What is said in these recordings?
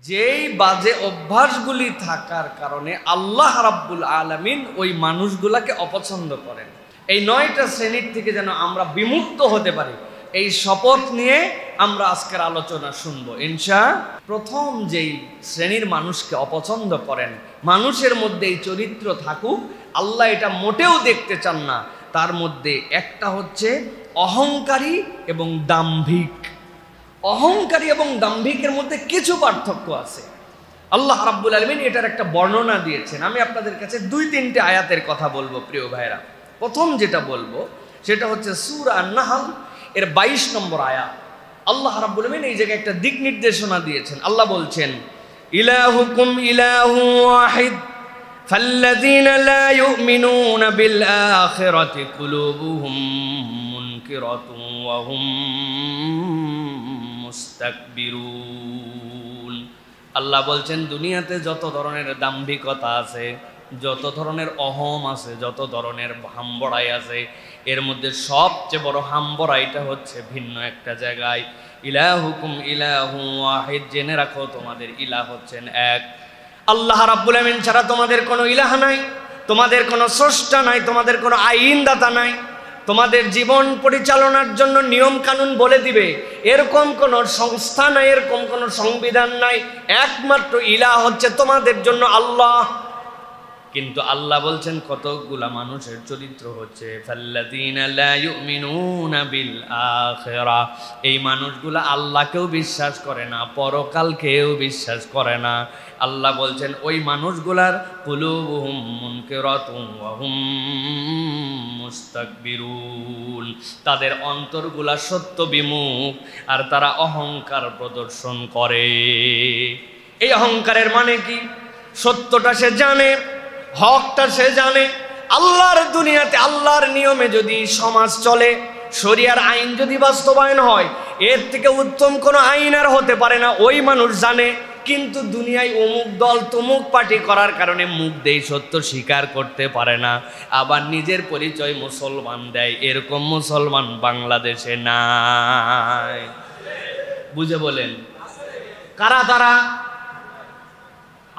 যেই বাজে অভ্যাসগুলি থাকার কারণে আল্লাহ রাব্বুল আলামিন ওই মানুষগুলাকে অপছন্দ করেন। এই 9টা শ্রেণীর থেকে যেন আমরা বিমুক্ত হতে পারি, এই শপথ নিয়ে আমরা আজকের আলোচনা শুনবো ইনশাআল্লাহ। প্রথম যেই শ্রেণীর মানুষকে অপছন্দ করেন, মানুষের মধ্যে এই চরিত্র থাকুক, আল্লাহ এটা মোটেও দেখতে চান না। তার মধ্যে একটা হচ্ছে অহংকারী এবং দাম্ভিক। অহংকারী এবং দাম্ভিকের মধ্যে কিছু পার্থক্য আছে। আল্লাহ রাব্বুল আলামিন এটার একটা বর্ণনা দিয়েছেন। আমি আপনাদের কাছে 2-3টে আয়াতের কথা বলবো প্রিয় ভাইরা। প্রথম যেটা বলবো সেটা হচ্ছে সূরা আন-নাহল এর 22 নম্বর আয়াত। আল্লাহ রাব্বুল আলামিন এই জায়গায় একটা দিক নির্দেশনা দিয়েছেন। আল্লাহ বলছেন, ইলাহুকুম ইলাহু ওয়াহিদ ফাল্লাযীনা লা ইউমিনুনা বিল আখিরাতি কুলুবুহুম মুনকিরাতুন ওয়া হুম মুস্তাকবিরুন। আল্লাহ বলছেন, দুনিয়াতে যত ধরনের দাম্ভিকতা আছে, যত ধরনের অহম আছে, যত ধরনের হাম্বড়াই আছে, এর মধ্যে সবচেয়ে বড় হাম্বড়াইটা হচ্ছে ভিন্ন একটা জায়গায়। ইলাহুকুম ইলাহু ওয়াহিদ, জেনে রাখো তোমাদের ইলাহ হচ্ছেন এক। আল্লাহ রাব্বুল আমিন ছাড়া তোমাদের কোনো ইলাহ নাই, তোমাদের কোনো স্রষ্টা নাই, তোমাদের কোনো আইনদাতা নাই। তোমাদের জীবন পরিচালনার জন্য নিয়ম কানুন বলে দিবে এরকম কোনো সংস্থা নাই, এরকম কোনো সংবিধান নাই। একমাত্র ইলাহ হচ্ছে তোমাদের জন্য আল্লাহ। কিন্তু আল্লাহ বলছেন কতগুলা মানুষের চরিত্র হচ্ছে ফাল্লাযীনা লা ইউমিনুনা বিল আখিরাহ, এই মানুষগুলা আল্লাহকেও বিশ্বাস করে না, পরকালকেও বিশ্বাস করে না। আল্লাহ বলছেন ওই মানুষগুলার কুলুবুহুম মুনকিরাতুন ওয়া হুম মুস্তাকবিরুন, তাদের অন্তরগুলা সত্য বিমুখ আর তারা অহংকার প্রদর্শন করে। এই অহংকারের মানে কি? সত্যটা সে জানে, হকটা সে জানে। আল্লাহর দুনিয়াতে আল্লাহর নিয়মে যদি সমাজ চলে, শরিয়ার আইন যদি বাস্তবায়ন হয়, এর থেকে উত্তম কোনো আইন আর হতে পারে না, ওই মানুষ জানে। কিন্তু দুনিয়ায় অমুক দল তমুক পার্টি করার কারণে মুখ দেই, সত্য স্বীকার করতে পারে না, আবার নিজের পরিচয় মুসলমান দেয়। এরকম মুসলমান বাংলাদেশে নাই। বুঝে বলেন কারা তারা?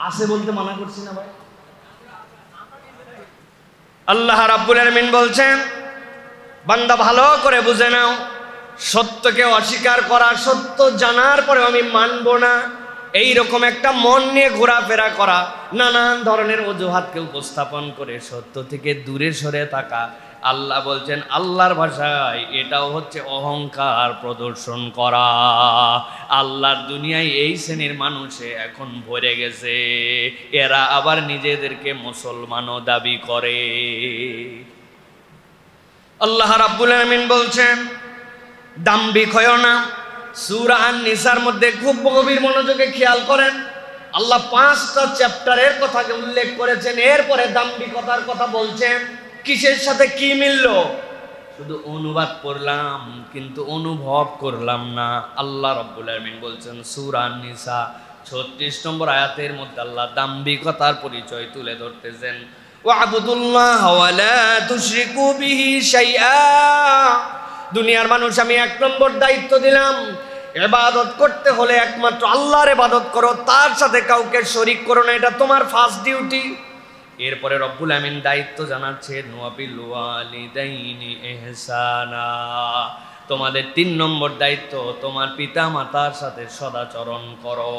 আছে বলতে মানা করছি না ভাই। আল্লাহ রাব্বুল আলামিন বলছেন, বান্দা ভালো করে বুঝে নাও, সত্যকে অস্বীকার করা, সত্য জানার পরে আমি মানব না, এইরকম একটা মন নিয়ে ঘোরাফেরা করা, নানান ধরনের অজুহাতকে উপস্থাপন করে সত্য থেকে দূরে সরে থাকা, আল্লাহ বলছেন আল্লাহর ভাষায় এটাও হচ্ছে অহংকার প্রদর্শন করা। আল্লাহর দুনিয়ায় এই শ্রেণীর মানুষে এখন ভরে গেছে, এরা আবার নিজেদেরকে মুসলমানও দাবি করে। আল্লাহ রাব্বুল আলামিন বলছেন দাম্ভিক হয়ো না। সূরা আন-নিসার মধ্যে খুব গভীর মনোযোগে খেয়াল করেন, আল্লাহ 5টা চ্যাপ্টারের কথা উল্লেখ করেছেন, এরপরে দাম্ভিকতার কথা বলছেন। কিসের সাথে কি মিলল? শুধু অনুবাদ করলাম কিন্তু অনুভব করলাম না। আল্লাহ রাব্বুল আলামিন বলছেন সূরা আন-নিসা 36 নম্বর আয়াতের মধ্যে আল্লাহ দাম্ভিকতার পরিচয় তুলে ধরতেছেন, ওয়া'বুদুল্লাহ ওয়া লা তুশরিকু বিহি শাইআ। দুনিয়ার মানুষ আমি 1 নম্বর দায়িত্ব দিলাম, ইবাদত করতে হলে একমাত্র আল্লাহর ইবাদত করো, তার সাথে কাউকে শরীক করো না, এটা তোমার ফার্স্ট ডিউটি। এরপরে রব্বুল আমিন দায়িত্ব জানাচ্ছেন ওয়াবিল ওয়ালিদাইনি ইহসানা, তোমাদের 3 নম্বর দায়িত্ব তোমার পিতা মাতার সাথে সদাচরণ করো।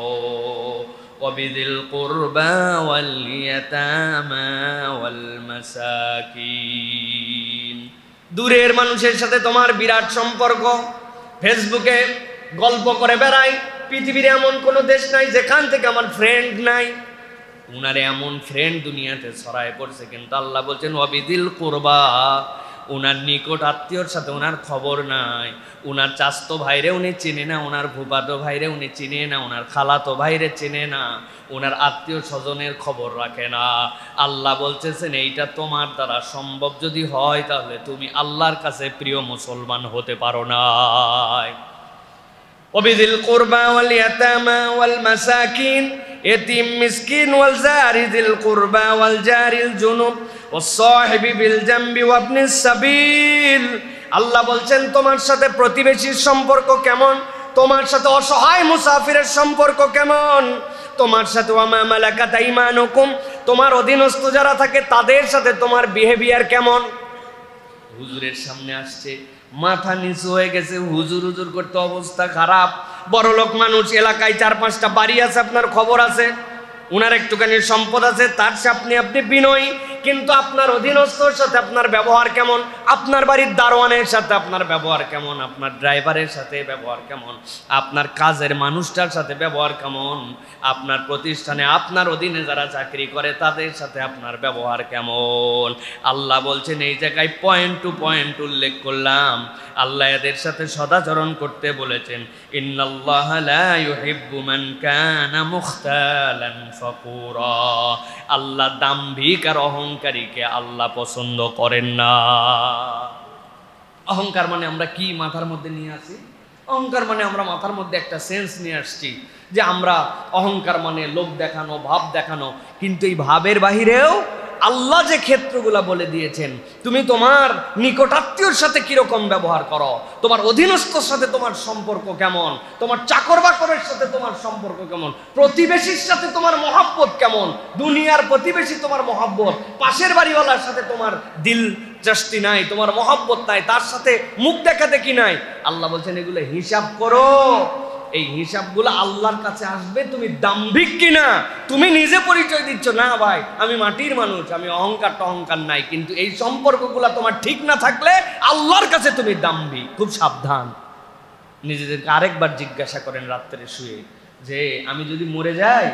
ওয়াবিদিল কুরবা ওয়াল ইয়াতামা ওয়াল মাসাকিন, দূরের মানুষের সাথে তোমার বিরাট সম্পর্ক। ফেসবুকে গল্প করে বেড়াই, পৃথিবীর এমন কোনো দেশ নাই যেখান থেকে আমার ফ্রেন্ড নাই। উনারে এমন ফ্রেন্ড দুনিয়াতে ছড়ায় পড়ছে, কিন্তু আল্লাহ বলছেন ওয়াবিদিল কুরবা, উনার নিকট আত্মীয়র সাথে উনার খবর নাই। উনার চাচতো ভাইরে উনি চিনে না, উনার ফুফাতো ভাইরে উনি চিনে না, উনার খালাতো ভাইরে চিনে না, উনার আত্মীয় স্বজনের খবর রাখে না। আল্লাহ বলতেছেন এইটা তোমার দ্বারা সম্ভব যদি হয় তাহলে তুমি আল্লাহর কাছে প্রিয় মুসলমান হতে পারো না। ওয়াবিদিল কুরবা ওয়াল ইয়াতামা ওয়াল মাসাকিন, এতিম মিসকিন ওয়াল জারি যিল কুরবা ওয়াল জারিল জুনুব ওয়াস সাহিবি বিল জামবি ওয়া ইবনিস সাবিল। আল্লাহ বলছেন তোমার সাথে প্রতিবেশীর সম্পর্ক কেমন? তোমার সাথে অসহায় মুসাফিরের সম্পর্ক কেমন, তোমার সাথে ওয়ামা মালাকাত আইমানুকুম, তোমার অধীনস্থ যারা থাকে তাদের সাথে তোমার বিহেভিয়ার কেমন। হুজুরের সামনে আসছে, মাথা নিচু হয়ে গেছে, হুজুর হুজুর করতে অবস্থা খারাপ। বড়লোক মানুষ, এলাকায় 4-5টা বাড়ি আছে, আপনার খবর আছে, উনার একটুখানি সম্পদ আছে, তার সামনে আপনি বিনয়ী, কিন্তু আপনার অধীনস্থর সাথে আপনার ব্যবহার কেমন, আপনার বাড়ির দারোয়ানের সাথে আপনার ব্যবহার কেমন, আপনার ড্রাইভারের সাথে ব্যবহার কেমন, আপনার কাজের মানুষটার সাথে ব্যবহার কেমন, আপনার প্রতিষ্ঠানে আপনার অধীনে যারা চাকরি করে তাদের সাথে আপনার ব্যবহার কেমন। আল্লাহ বলছেন, এই জায়গায় পয়েন্ট টু পয়েন্ট উল্লেখ করলাম। আল্লাহ এদের সাথে সদাচরণ করতে বলেছেন, ইন্নাল্লাহা লা ইউহিব্বু মান কানা মুখতালান ফাকুরা। আল্লাহ দাম্ভিক আর অহংকারীকে আল্লাহ পছন্দ করেন না। অহংকার মানে আমরা কি মাথার মধ্যে নিয়ে আসি? অহংকার মানে আমরা মাথার মধ্যে একটা সেন্স নিয়ে আসছি যে আমরা অহংকার মানে লোক দেখানো, ভাব দেখানো। কিন্তু এই ভাবের বাহিরেও আল্লাহ যে ক্ষেত্রগুলা বলে দিয়েছেন, তুমি তোমার নিকটাত্মীয়র সাথে কিরকম ব্যবহার করো, তোমার অধীনস্থর সাথে তোমার সম্পর্ক কেমন, তোমার চাকর বাকরের সাথে তোমার সম্পর্ক কেমন, প্রতিবেশীর সাথে তোমার মহব্বত কেমন, দুনিয়ার প্রতিবেশী তোমার মহব্বত, পাশের বাড়িওয়ালার সাথে তোমার দিল জাস্তি নাই, তোমার মহব্বত নাই, তার সাথে মুখ দেখা দেখি নাই। আল্লাহ বলছেন এগুলো হিসাব করো। এই হিসাবগুলো আল্লাহর কাছে আসবে তুমি দাম্ভিক কিনা। তুমি নিজে পরিচয় দিচ্ছ, না ভাই আমি মাটির মানুষ, আমি অহংকার নাই, কিন্তু এই সম্পর্কগুলো তোমার ঠিক না থাকলে আল্লাহর কাছে তুমি দাম্ভিক। খুব সাবধান। নিজেদেরকে আরেকবার জিজ্ঞাসা করেন রাত্রে শুয়ে, যে আমি যদি মরে যাই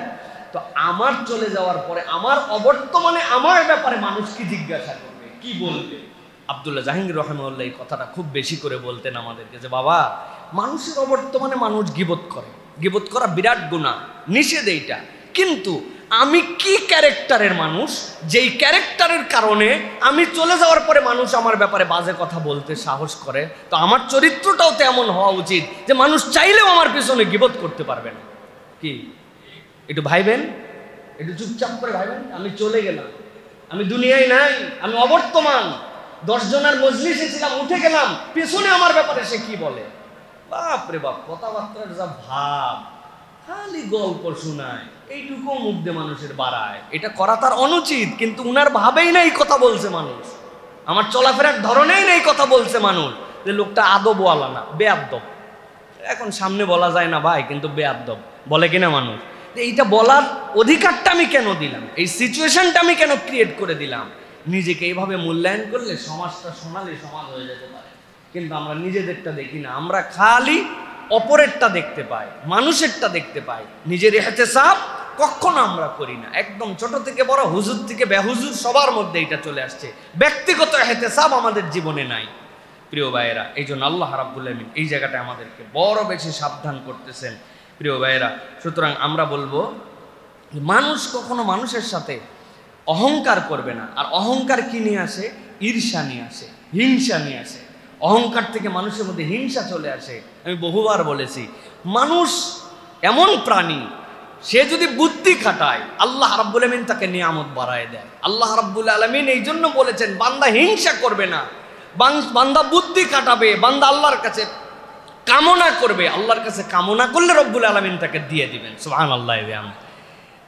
তো আমার চলে যাওয়ার পরে আমার অবর্তমানে আমার ব্যাপারে মানুষ কি জিজ্ঞাসা করবে, কি বলবে? আব্দুল্লাহ জাহাঙ্গীর রাহিমাহুল্লাহ এই কথাটা খুব বেশি করে বলতেন আমাদেরকে, যে বাবা মানুষের অবর্তমানে মানুষ গীবত করে, গীবত করা বিরাট গুনাহ, নিষেধ এইটা, কিন্তু আমি কি ক্যারেক্টারের মানুষ, যেই ক্যারেক্টারের কারণে আমি চলে যাওয়ার পরে মানুষ আমার ব্যাপারে বাজে কথা বলতে সাহস করে, তো আমার চরিত্রটাও তেমন হওয়া উচিত যে মানুষ চাইলেও আমার পিছনে গীবত করতে পারবে না। কি একটু ভাইবেন, একটু চুপচাপ করে ভাইবেন, আমি চলে গেলাম, আমি দুনিয়ায় নাই, আমি অবর্তমান, 10 জনের মজলিসে ছিলাম, উঠে গেলাম, পেছনে আমার ব্যাপারে সে কি বলে। বাপ রে বাপ, কথাবার্তার যা ভাব, খালি গল্প শোনায়, এইটুকু মুখ দিয়ে মানুষের বাড়ায়। এটা করা তার অনুচিত, কিন্তু উনার ভাবেই নাই কথা বলছে মানুষ, আমার চলাফেরার ধরনেই নেই কথা বলছে মানুষ, যে লোকটা আদবওয়ালা না, বেয়াদব। এখন সামনে বলা যায় না ভাই, কিন্তু বেয়াদব বলে কিনা মানুষ। এইটা বলার অধিকারটা আমি কেন দিলাম, এই সিচুয়েশনটা আমি কেন ক্রিয়েট করে দিলাম? নিজেকে এইভাবে মূল্যায়ন করলে সমাজটা সোনালী সমাজ হয়ে যেতে পারে। কিন্তু আমরা নিজেদেরটা দেখি না, আমরা খালি অপরেরটা দেখতে পাই, মানুষেরটা দেখতে পাই, নিজের ইহতেসাব কখনো আমরা করি না। একদম ছোট থেকে বড়, হুজুর থেকে বেহুজুর, সবার মধ্যে এটা চলে আসছে। ব্যক্তিগত ইহতেসাব আমাদের জীবনে নাই। প্রিয় ভাইয়েরা, এই জন্য আল্লাহ রাব্বুল আলামিন এই জায়গাটা আমাদেরকে বড় বেশি সাবধান করতেছেন। প্রিয় ভাইয়েরা, সুতরাং আমরা বলবো মানুষ কখনো মানুষের সাথে অহংকার করবে না। আর অহংকার কি নিয়ে আসে? ঈর্ষা নিয়ে আসে, হিংসা নিয়ে আসে। অহংকার থেকে মানুষের মধ্যে হিংসা চলে আসে। আমি বহুবার বলেছি, মানুষ এমন প্রাণী, সে যদি বুদ্ধি খাটায় আল্লাহ রাব্বুল আলামিন তাকে নিয়ামত বাড়ায় দেয়। আল্লাহ রাব্বুল আলামিন এই জন্য বলেছেন বান্দা হিংসা করবে না, বান্দা বুদ্ধি খাটাবে, বান্দা আল্লাহর কাছে কামনা করবে, আল্লাহর কাছে কামনা করলে রব্বুল আলামিন তাকে দিয়ে দিবেন। সুবহানাল্লাহ।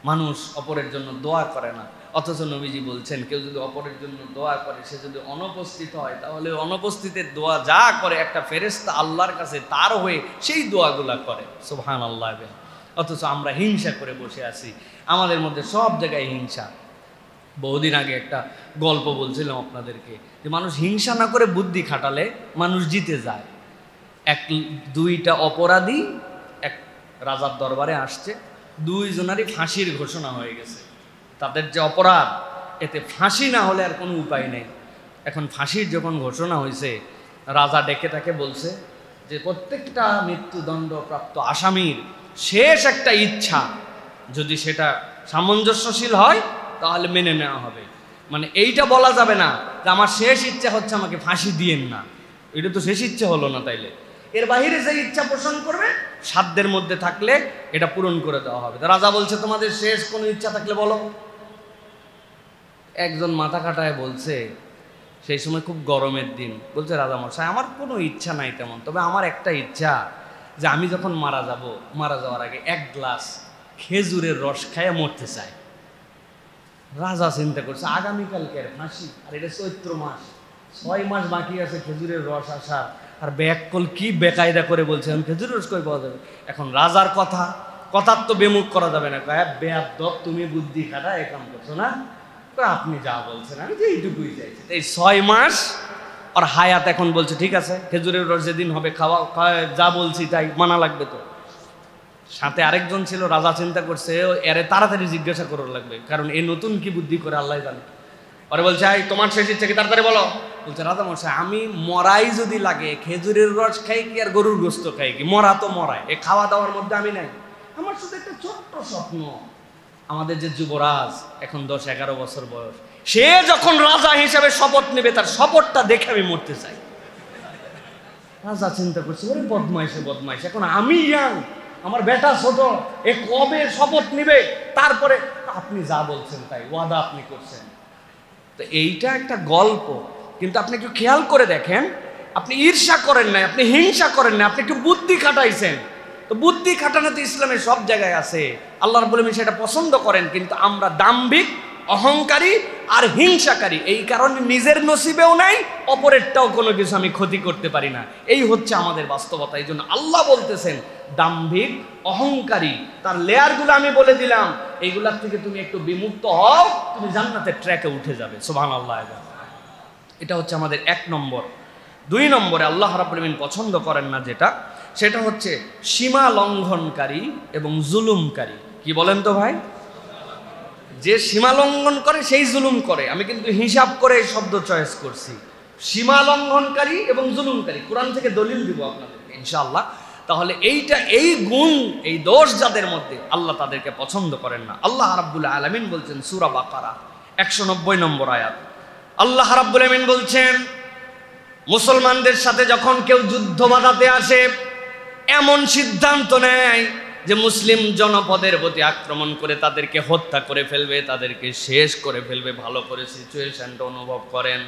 মানুষ অপরের জন্য দোয়া করে না, অথচ নবীজি বলছেন কেউ যদি অপরের জন্য দোয়া করে, সে যদি অনুপস্থিত হয়, তাহলে অনুপস্থিতের দোয়া যা করে একটা ফেরেশতা আল্লাহর কাছে তার হয়ে সেই দোয়াগুলা করে। সুবহানাল্লাহ। অথচ আমরা হিংসা করে বসে আছি, আমাদের মধ্যে সব জায়গায় হিংসা। বহুদিন আগে একটা গল্প বলছিলাম আপনাদেরকে, যে মানুষ হিংসা না করে বুদ্ধি খাটালে মানুষ জিতে যায়। দুইটা অপরাধী এক রাজার দরবারে আসছে, দুইজনারই ফাঁসির ঘোষণা হয়ে গেছে। তাদের যে অপরাধ, এতে ফাঁসি না হলে আর কোনো উপায় নেই। এখন ফাঁসির যখন ঘোষণা হয়েছে, রাজা ডেকে তাকে বলছে যে প্রত্যেকটা মৃত্যুদণ্ডপ্রাপ্ত আসামির শেষ একটা ইচ্ছা, যদি সেটা সামঞ্জস্যশীল হয় তাহলে মেনে নেওয়া হবে। মানে এইটা বলা যাবে না যে আমার শেষ ইচ্ছা হচ্ছে আমাকে ফাঁসি দিয়েন না, এটা তো শেষ ইচ্ছা হলো না। তাইলে এর বাহিরে যে ইচ্ছা পোষণ করবে, সাধ্যের মধ্যে থাকলে এটা পূরণ করে দেওয়া হবে। রাজা বলছে তোমাদের শেষ কোনো ইচ্ছা থাকলে বলো। একজন মাথা কাটায় বলছে, সেই সময় খুব গরমের দিন, বলছে রাজা মশাই আমার কোনো ইচ্ছা নাই তেমন, তবে আমার একটা ইচ্ছা, যে আমি যখন মারা যাওয়ার আগে 1 গ্লাস খেজুরের রস খাইয়া মরতে চাই। রাজা চিন্তা করছে আগামীকালকে ফাঁসি, আর এটা চৈত্র মাস, 6 মাস বাকি আছে খেজুরের রস আসার, আর ব্যাককল কি বেকায়দা করে বলছে আমি খেজুরের রস কই পাওয়া যাবে। এখন রাজার কথার তো বেমুখ করা যাবে না, বেয়াদব তুমি বুদ্ধি খাটা এ কাম করছো না, আপনি যা বলছেন আমি যে এইটুকুই চাইছি। এই 6 মাস আর হায়াত এখন বলছে ঠিক আছে খেজুরের রস যেদিন হবে খাওয়া যা বলছি তাই মানা লাগবে। তো সাথে আরেকজন ছিল, রাজা চিন্তা করছে এরে তাড়াতাড়ি জিজ্ঞাসা করার লাগবে, কারণ এই নতুন কি বুদ্ধি করে আল্লাহ জানে। পরে বলছে তোমার শেষ ইচ্ছা কি তাড়াতাড়ি বলো। বলছে রাজা মশাই আমি মরাই যদি লাগে খেজুরের রস খাই কি আর গরুর গোস্ত খাই কি, মরা তো মরায়, এ খাওয়া দাওয়ার মধ্যে আমি নাই। আমার শুধু একটা ছোট্ট স্বপ্ন, আমাদের যে যুবরাজ এখন 10-11 বছর বয়স, সে যখন রাজা হিসেবে শপথ নেবে তার শপথটা দেখে আমি মরতে চাই। রাজা চিন্তা করছে ওরে বদমাইশ, এখন আমি ইয়াং, আমার বেটা ছোট, এ কবে শপথ নিবে, তারপরে আপনি যা বলছেন তাই ওয়াদা আপনি করছেন। তো এইটা একটা গল্প, কিন্তু আপনি একটু খেয়াল করে দেখেন, আপনি ঈর্ষা করেন না, আপনি হিংসা করেন না, আপনি একটু বুদ্ধি খাটাইছেন। তো বুদ্ধি খাটানো তো ইসলামের সব জায়গায় আছে, আল্লাহ রাব্বুল আলামিন সেটা পছন্দ করেন, কিন্তু আমরা দাম্ভিক, অহংকারী আর হিংসাকারী, এই কারণে নিজের নসিবেও নাই, অপরেরটাও কোনো কিছু আমি ক্ষতি করতে পারি না। এই হচ্ছে আমাদের বাস্তবতা। এই জন্য আল্লাহ বলতেছেন দাম্ভিক, অহংকারী, তার লেয়ারগুলো আমি বলে দিলাম, এইগুলার থেকে তুমি একটু বিমুক্ত হও, তুমি জান্নাতের ট্র্যাকে উঠে যাবে। সুবহানাল্লাহ। এটা হচ্ছে আমাদের 1 নম্বর। 2 নম্বরে আল্লাহ রাব্বুল আলামিন পছন্দ করেন না যেটা, সেটা হচ্ছে সীমা লঙ্ঘনকারী এবং জুলুমকারী। কি বলেন তো ভাই? যে সীমা লঙ্ঘন করে সেই জুলুম করে। আমি কিন্তু হিসাব করে এই শব্দ চয়েস করছি, সীমা লঙ্ঘনকারী এবং জুলুমকারী। কোরআন থেকে দলিল দিব আপনাদেরকে ইনশাআল্লাহ। তাহলে এই গুণ, এই দোষ যাদের মধ্যে, আল্লাহ তাদেরকে পছন্দ করেন না। আল্লাহ রাব্বুল আলামিন বলছেন সূরা বাকারা 190 নম্বর আয়াত, আল্লাহ রাব্বুল আলামিন বলছেন মুসলমানদের সাথে যখন কেউ যুদ্ধ বাঁধাতে আসে, এমন সিদ্ধান্ত নেয় যে মুসলিম জনপদের প্রতি আক্রমণ করে তাদেরকে হত্যা করে ফেলবে, তাদেরকে শেষ করে ফেলবে, ভালো করে সিচুয়েশনটা অনুভব করেন।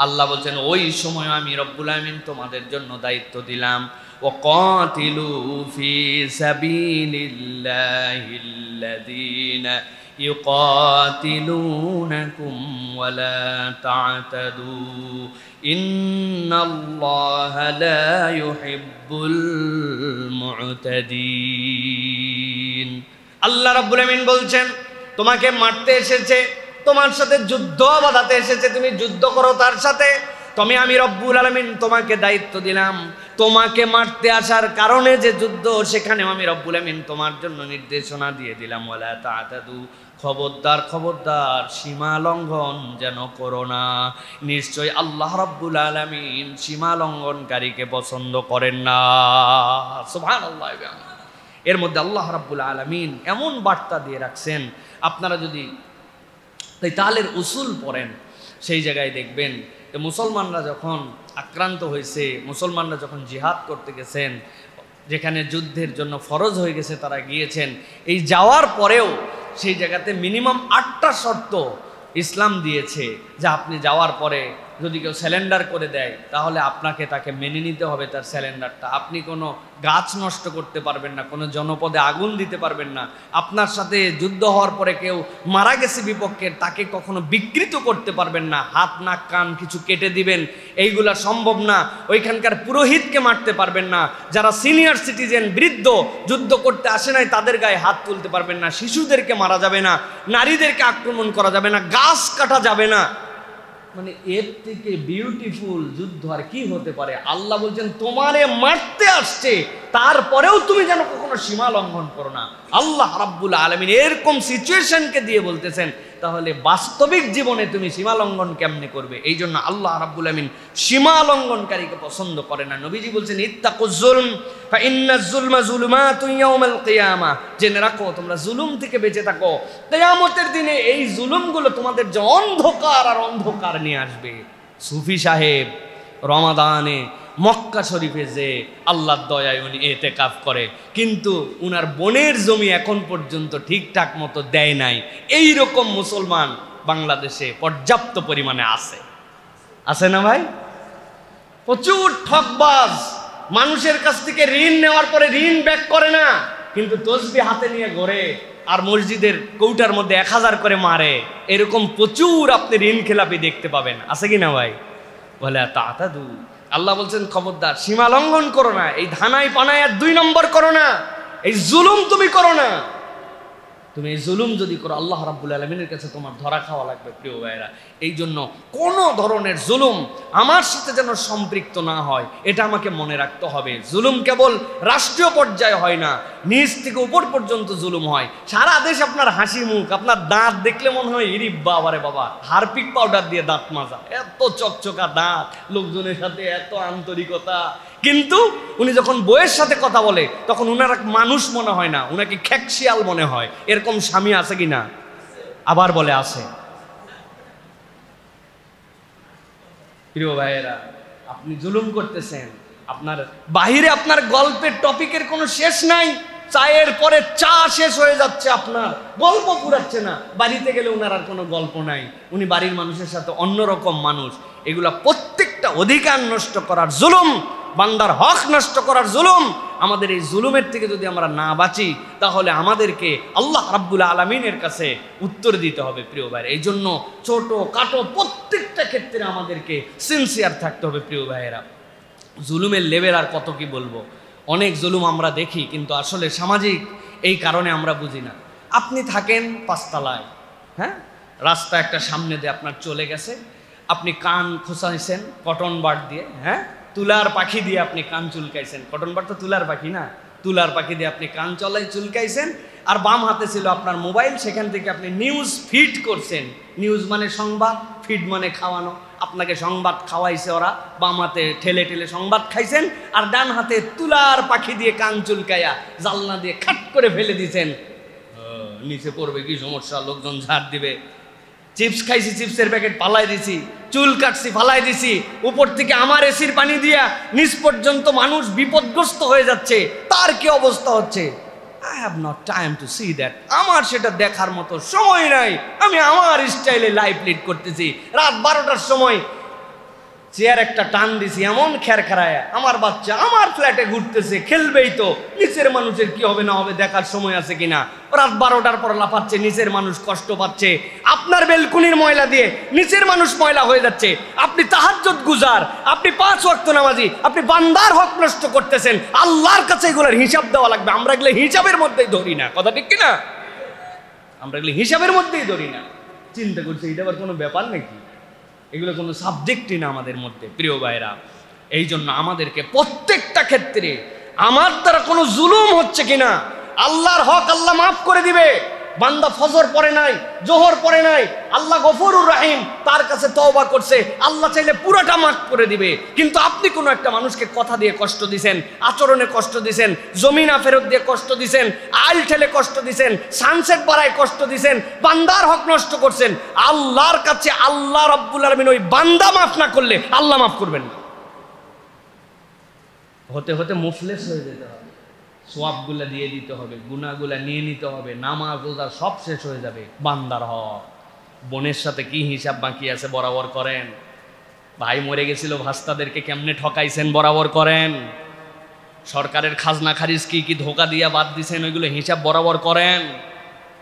আল্লাহ বলছেন ওই সময় আমি রব্বুল আমিন তোমাদের জন্য দায়িত্ব দিলাম, ওয়াকাতিলু ফি সাবিলিল্লাহিল্লাযীনা ইউকাতিলুনাকুম ওয়ালা তা'তাদু ইন্নাল্লাহা লা ইউহিব্বুল মু'তাদিন। আল্লাহ রাব্বুল আমিন বলছেন তোমাকে মারতে এসেছে, তোমার সাথে যুদ্ধ বাঁধাতে এসেছে, তুমি যুদ্ধ করো তার সাথে। আমি রব্বুল আলামিন তোমাকে দায়িত্ব দিলাম, তোমাকে মারতে আসার কারণে যে যুদ্ধ, সেখানেও আমি রব্বুল আমিন তোমার জন্য নির্দেশনা দিয়ে দিলাম, ওয়ালা তা'তাদু, খবরদার সীমা লঙ্ঘন যেন করো না। নিশ্চয় আল্লাহ রাব্বুল আলামিন সীমা লঙ্ঘনকারীকে পছন্দ করেন না। সুবহানাল্লাহ। এর মধ্যে আল্লাহ রাব্বুল আলামিন এমন বার্তা দিয়ে রাখছেন, আপনারা যদি তালের উসুল পড়েন সেই জায়গায় দেখবেন যে মুসলমানরা যখন আক্রান্ত হয়েছে, মুসলমানরা যখন জিহাদ করতে গেছেন, যেখানে যুদ্ধের জন্য ফরজ হয়ে গেছে তারা গিয়েছেন, এই যাওয়ার পরেও সেই জায়গাতে মিনিমাম 8টা শর্ত ইসলাম দিয়েছে যে আপনি যাওয়ার পরে যদি কেউ স্যালেন্ডার করে দেয় তাহলে আপনাকে তাকে মেনে নিতে হবে তার স্যালেন্ডারটা। আপনি কোনো গাছ নষ্ট করতে পারবেন না, কোনো জনপদে আগুন দিতে পারবেন না, আপনার সাথে যুদ্ধ হওয়ার পরে কেউ মারা গেছে বিপক্ষের, তাকে কখনো বিকৃত করতে পারবেন না, হাত নাক কান কিছু কেটে দিবেন, এইগুলা সম্ভব না। ওইখানকার পুরোহিতকে মারতে পারবেন না, যারা সিনিয়র সিটিজেন বৃদ্ধ যুদ্ধ করতে আসে নাই তাদের গায়ে হাত তুলতে পারবেন না, শিশুদেরকে মারা যাবে না, নারীদেরকে আক্রমণ করা যাবে না, গাছ কাটা যাবে না। মানে এর থেকে বিউটিফুল যুদ্ধ আর কি হতে পারে? আল্লাহ বলছেন তোমারে মারতে আসছে, তারপরেও তুমি যেন কখনো সীমা লঙ্ঘন করো না। আল্লাহ রাব্বুল আলামিন এরকম সিচুয়েশনকে দিয়ে বলতেছেন, তাহলে বাস্তবিক জীবনে তুমি সীমা লঙ্ঘন কেমনে করবে? এই জন্য আল্লাহ রাব্বুল আলামিন সীমা লঙ্ঘনকারীকে পছন্দ করে না। নবীজি বলছেন ইত্তাকুজ জুলম ফা ইন্নাজ জুলমা যুলুমাতুন ইয়াউমাল কিয়ামা, জেনে রাখো তোমরা জুলুম থেকে বেঁচে থাকো, কিয়ামতের দিনে এই জুলুমগুলো তোমাদের যে অন্ধকার আর অন্ধকার নিয়ে আসবে। সুফি সাহেব রমাদানে মক্কা শরীফে যে আল্লাহর দয়ায় উনি এতেকাফ করে, কিন্তু উনার বোনের জমি এখন পর্যন্ত ঠিকঠাক মতো দেয় নাই। এই রকম মুসলমান বাংলাদেশে পর্যাপ্ত পরিমাণে আছে, আছে না ভাই? প্রচুর ঠকবাজ মানুষের কাছ থেকে ঋণ নেওয়ার পরে ঋণ ব্যাক করে না, কিন্তু তসবিহ হাতে নিয়ে ঘোরে আর মসজিদের কৌটার মধ্যে 1000 করে মারে। এরকম প্রচুর আপনি ঋণ খেলাপি দেখতে পাবেন, আছে কি না ভাই? বলে তাতাদু, আল্লাহ বলছেন খবরদার সীমা লঙ্ঘন করো না, এই ধানাই পানায় আর 2 নম্বর করো না, এই জুলুম তুমি করো না। তুমি এই জুলুম যদি করো আল্লাহ রাব্বুল আলামিনের কাছে তোমার ধরা খাওয়া লাগবে প্রিয় ভাইরা। এই জন্য কোনো ধরনের জুলুম আমার সাথে যেন সম্পৃক্ত না হয়, এটা আমাকে মনে রাখতে হবে। জুলুম কেবল রাষ্ট্রীয় পর্যায়ে হয় না, নিচ থেকে উপর পর্যন্ত জুলুম হয়। সারা দেশ আপনার হাসি মুখ, আপনার দাঁত দেখলে মনে হয় ইরি বাবারে বাবা, হারপিক পাউডার দিয়ে দাঁত মাজা, এত চকচকা দাঁত, লোকজনের সাথে এত আন্তরিকতা। কিন্তু উনি যখন বইয়ের সাথে কথা বলে তখন উনার মানুষ মনে হয় না, উনাকে খ্যাকশিয়াল মনে হয়। এরকম স্বামী আছে কিনা? আবার বলে আছে। প্রিয় ভাইয়েরা, আপনি জুলুম করতেছেন, আপনার বাহিরে আপনার গল্পের টপিকের কোনো শেষ নাই। চায়ের পরে চা শেষ হয়ে যাচ্ছে, আপনার গল্প পুরাচ্ছে না। বাড়িতে গেলে উনার আর কোনো গল্প নাই, উনি বাড়ির মানুষের সাথে অন্যরকম মানুষ। এগুলা প্রত্যেকটা অধিকার নষ্ট করার জুলুম, বান্দার হক নষ্ট করার জুলুম। আমাদের এই জুলুমের থেকে যদি আমরা না বাঁচি তাহলে আমাদেরকে আল্লাহ রাব্বুল আলামিনের কাছে উত্তর দিতে হবে প্রিয় ভাইরা। এই জন্য ছোট কাটো প্রত্যেকটা ক্ষেত্রে আমাদেরকে সিনসিয়ার থাকতে হবে প্রিয় ভাইয়েরা। জুলুমের লেভেল আর কত কি বলবো, অনেক জুলুম আমরা দেখি, কিন্তু আসলে সামাজিক এই কারণে আমরা বুঝি না। আপনি থাকেন 5 তলায়, হ্যাঁ, রাস্তা একটা সামনে দিয়ে আপনার চলে গেছে, আপনি কান খোঁচাইছেন কটন বাড দিয়ে, হ্যাঁ, তুলার পাখি দিয়ে আপনি কান চুলকাইছেন। কটন বাড তো তুলার পাখি না, তুলার পাখি দিয়ে আপনি কান চুলকাইছেন। আর বাম হাতে ছিল আপনার মোবাইল, সেখান থেকে আপনি নিউজ ফিড করছেন। নিউজ মানে সংবাদ, ফিড মানে খাওয়ানো। আপনাকে সংবাদ খাওয়াইছে ওরা, বাম হাতে ঠেলে ঠেলে সংবাদ খাইছেন, আর ডান হাতে তুলার পাখি দিয়ে কান চুলকাইয়া জালনা দিয়ে খাট করে ফেলে দিয়েছেন। নিচে পড়বে কি সমস্যা, লোকজন ঝাড় দিবে। চিপস খাইছি, চিপসের প্যাকেট পালাই দিছি, চুল কাটছি ফালাই দিছি, উপর থেকে আমার এসির পানি দিয়া নিচ পর্যন্ত মানুষ বিপদগ্রস্ত হয়ে যাচ্ছে। তার কি অবস্থা হচ্ছে? I have not time to see that. আমার সেটা দেখার মতো সময় নাই, আমি আমার স্টাইলে লাইফ লিড করতেছি। রাত 12টার সময় চেয়ার একটা টান দিছি, এমন খেরখেরায় আমার বাচ্চা আমার ফ্ল্যাটে ঘুরতেছে, খেলবেই তো, নিচের মানুষের কি হবে না হবে দেখার সময় আছে কিনা। রাত 12টার পর লাফাচ্ছে, নিচের মানুষ কষ্ট পাচ্ছে। আপনার বেলকুনির ময়লা দিয়ে নিচের মানুষ ময়লা হয়ে যাচ্ছে। আপনি তাহাজ্জুদ গুজার, আপনি 5 ওয়াক্ত নামাজি, আপনি বান্দার হক নষ্ট করতেছেন। আল্লাহর কাছে এগুলোর হিসাব দেওয়া লাগবে। আমরা এগুলো হিসাবের মধ্যেই ধরি না, কথা ঠিক কিনা? আমরা এগুলো হিসাবের মধ্যেই ধরি না। চিন্তা করছি এটা আবার কোনো ব্যাপার নাকি? এগুলো কোনো সাবজেক্টই না আমাদের মধ্যে প্রিয় ভাইরা। এই জন্য আমাদেরকে প্রত্যেকটা ক্ষেত্রে আমার দ্বারা কোনো জুলুম হচ্ছে কিনা, আল্লাহর হক আল্লাহ মাফ করে দিবে। বান্দা ফজর পড়ে নাই, জোহর পড়ে নাই, আল্লাহ গফুরুর রহিম, তার কাছে তওবা করছে, আল্লাহ চাইলে পুরোটা মাফ করে দিবে। কিন্তু আপনি কোনো একটা মানুষকে কথা দিয়ে কষ্ট দিছেন, আচরণে কষ্ট দিছেন, জমিনা ফেরত দিয়ে কষ্ট দিছেন, আইল ঠেলে কষ্ট দিছেন, সানসেট বাড়ায় কষ্ট দিছেন, বান্দার হক নষ্ট করছেন। আল্লাহর কাছে আল্লাহ রাব্বুল আলামিন ওই বান্দা মাফ না করলে আল্লাহ মাফ করবেন না। হতে হতে মুফলেস হয়ে যেতে হবে, সোয়াবগুলা দিয়ে দিতে হবে, গুনাহগুলা নিয়ে নিতে হবে, নামাজ রোজা সব শেষ হয়ে যাবে। বান্দার হক, বোনের সাথে কি হিসাব বাকি আছে বরাবর করেন। ভাই মরে গেছিল, ভাস্তাদেরকে কেমনে ঠকাইছেন বরাবর করেন। সরকারের খাজনা খারিজ কি কি ধোকা দিয়া বাদ দিছেন, ওইগুলো হিসাব বরাবর করেন।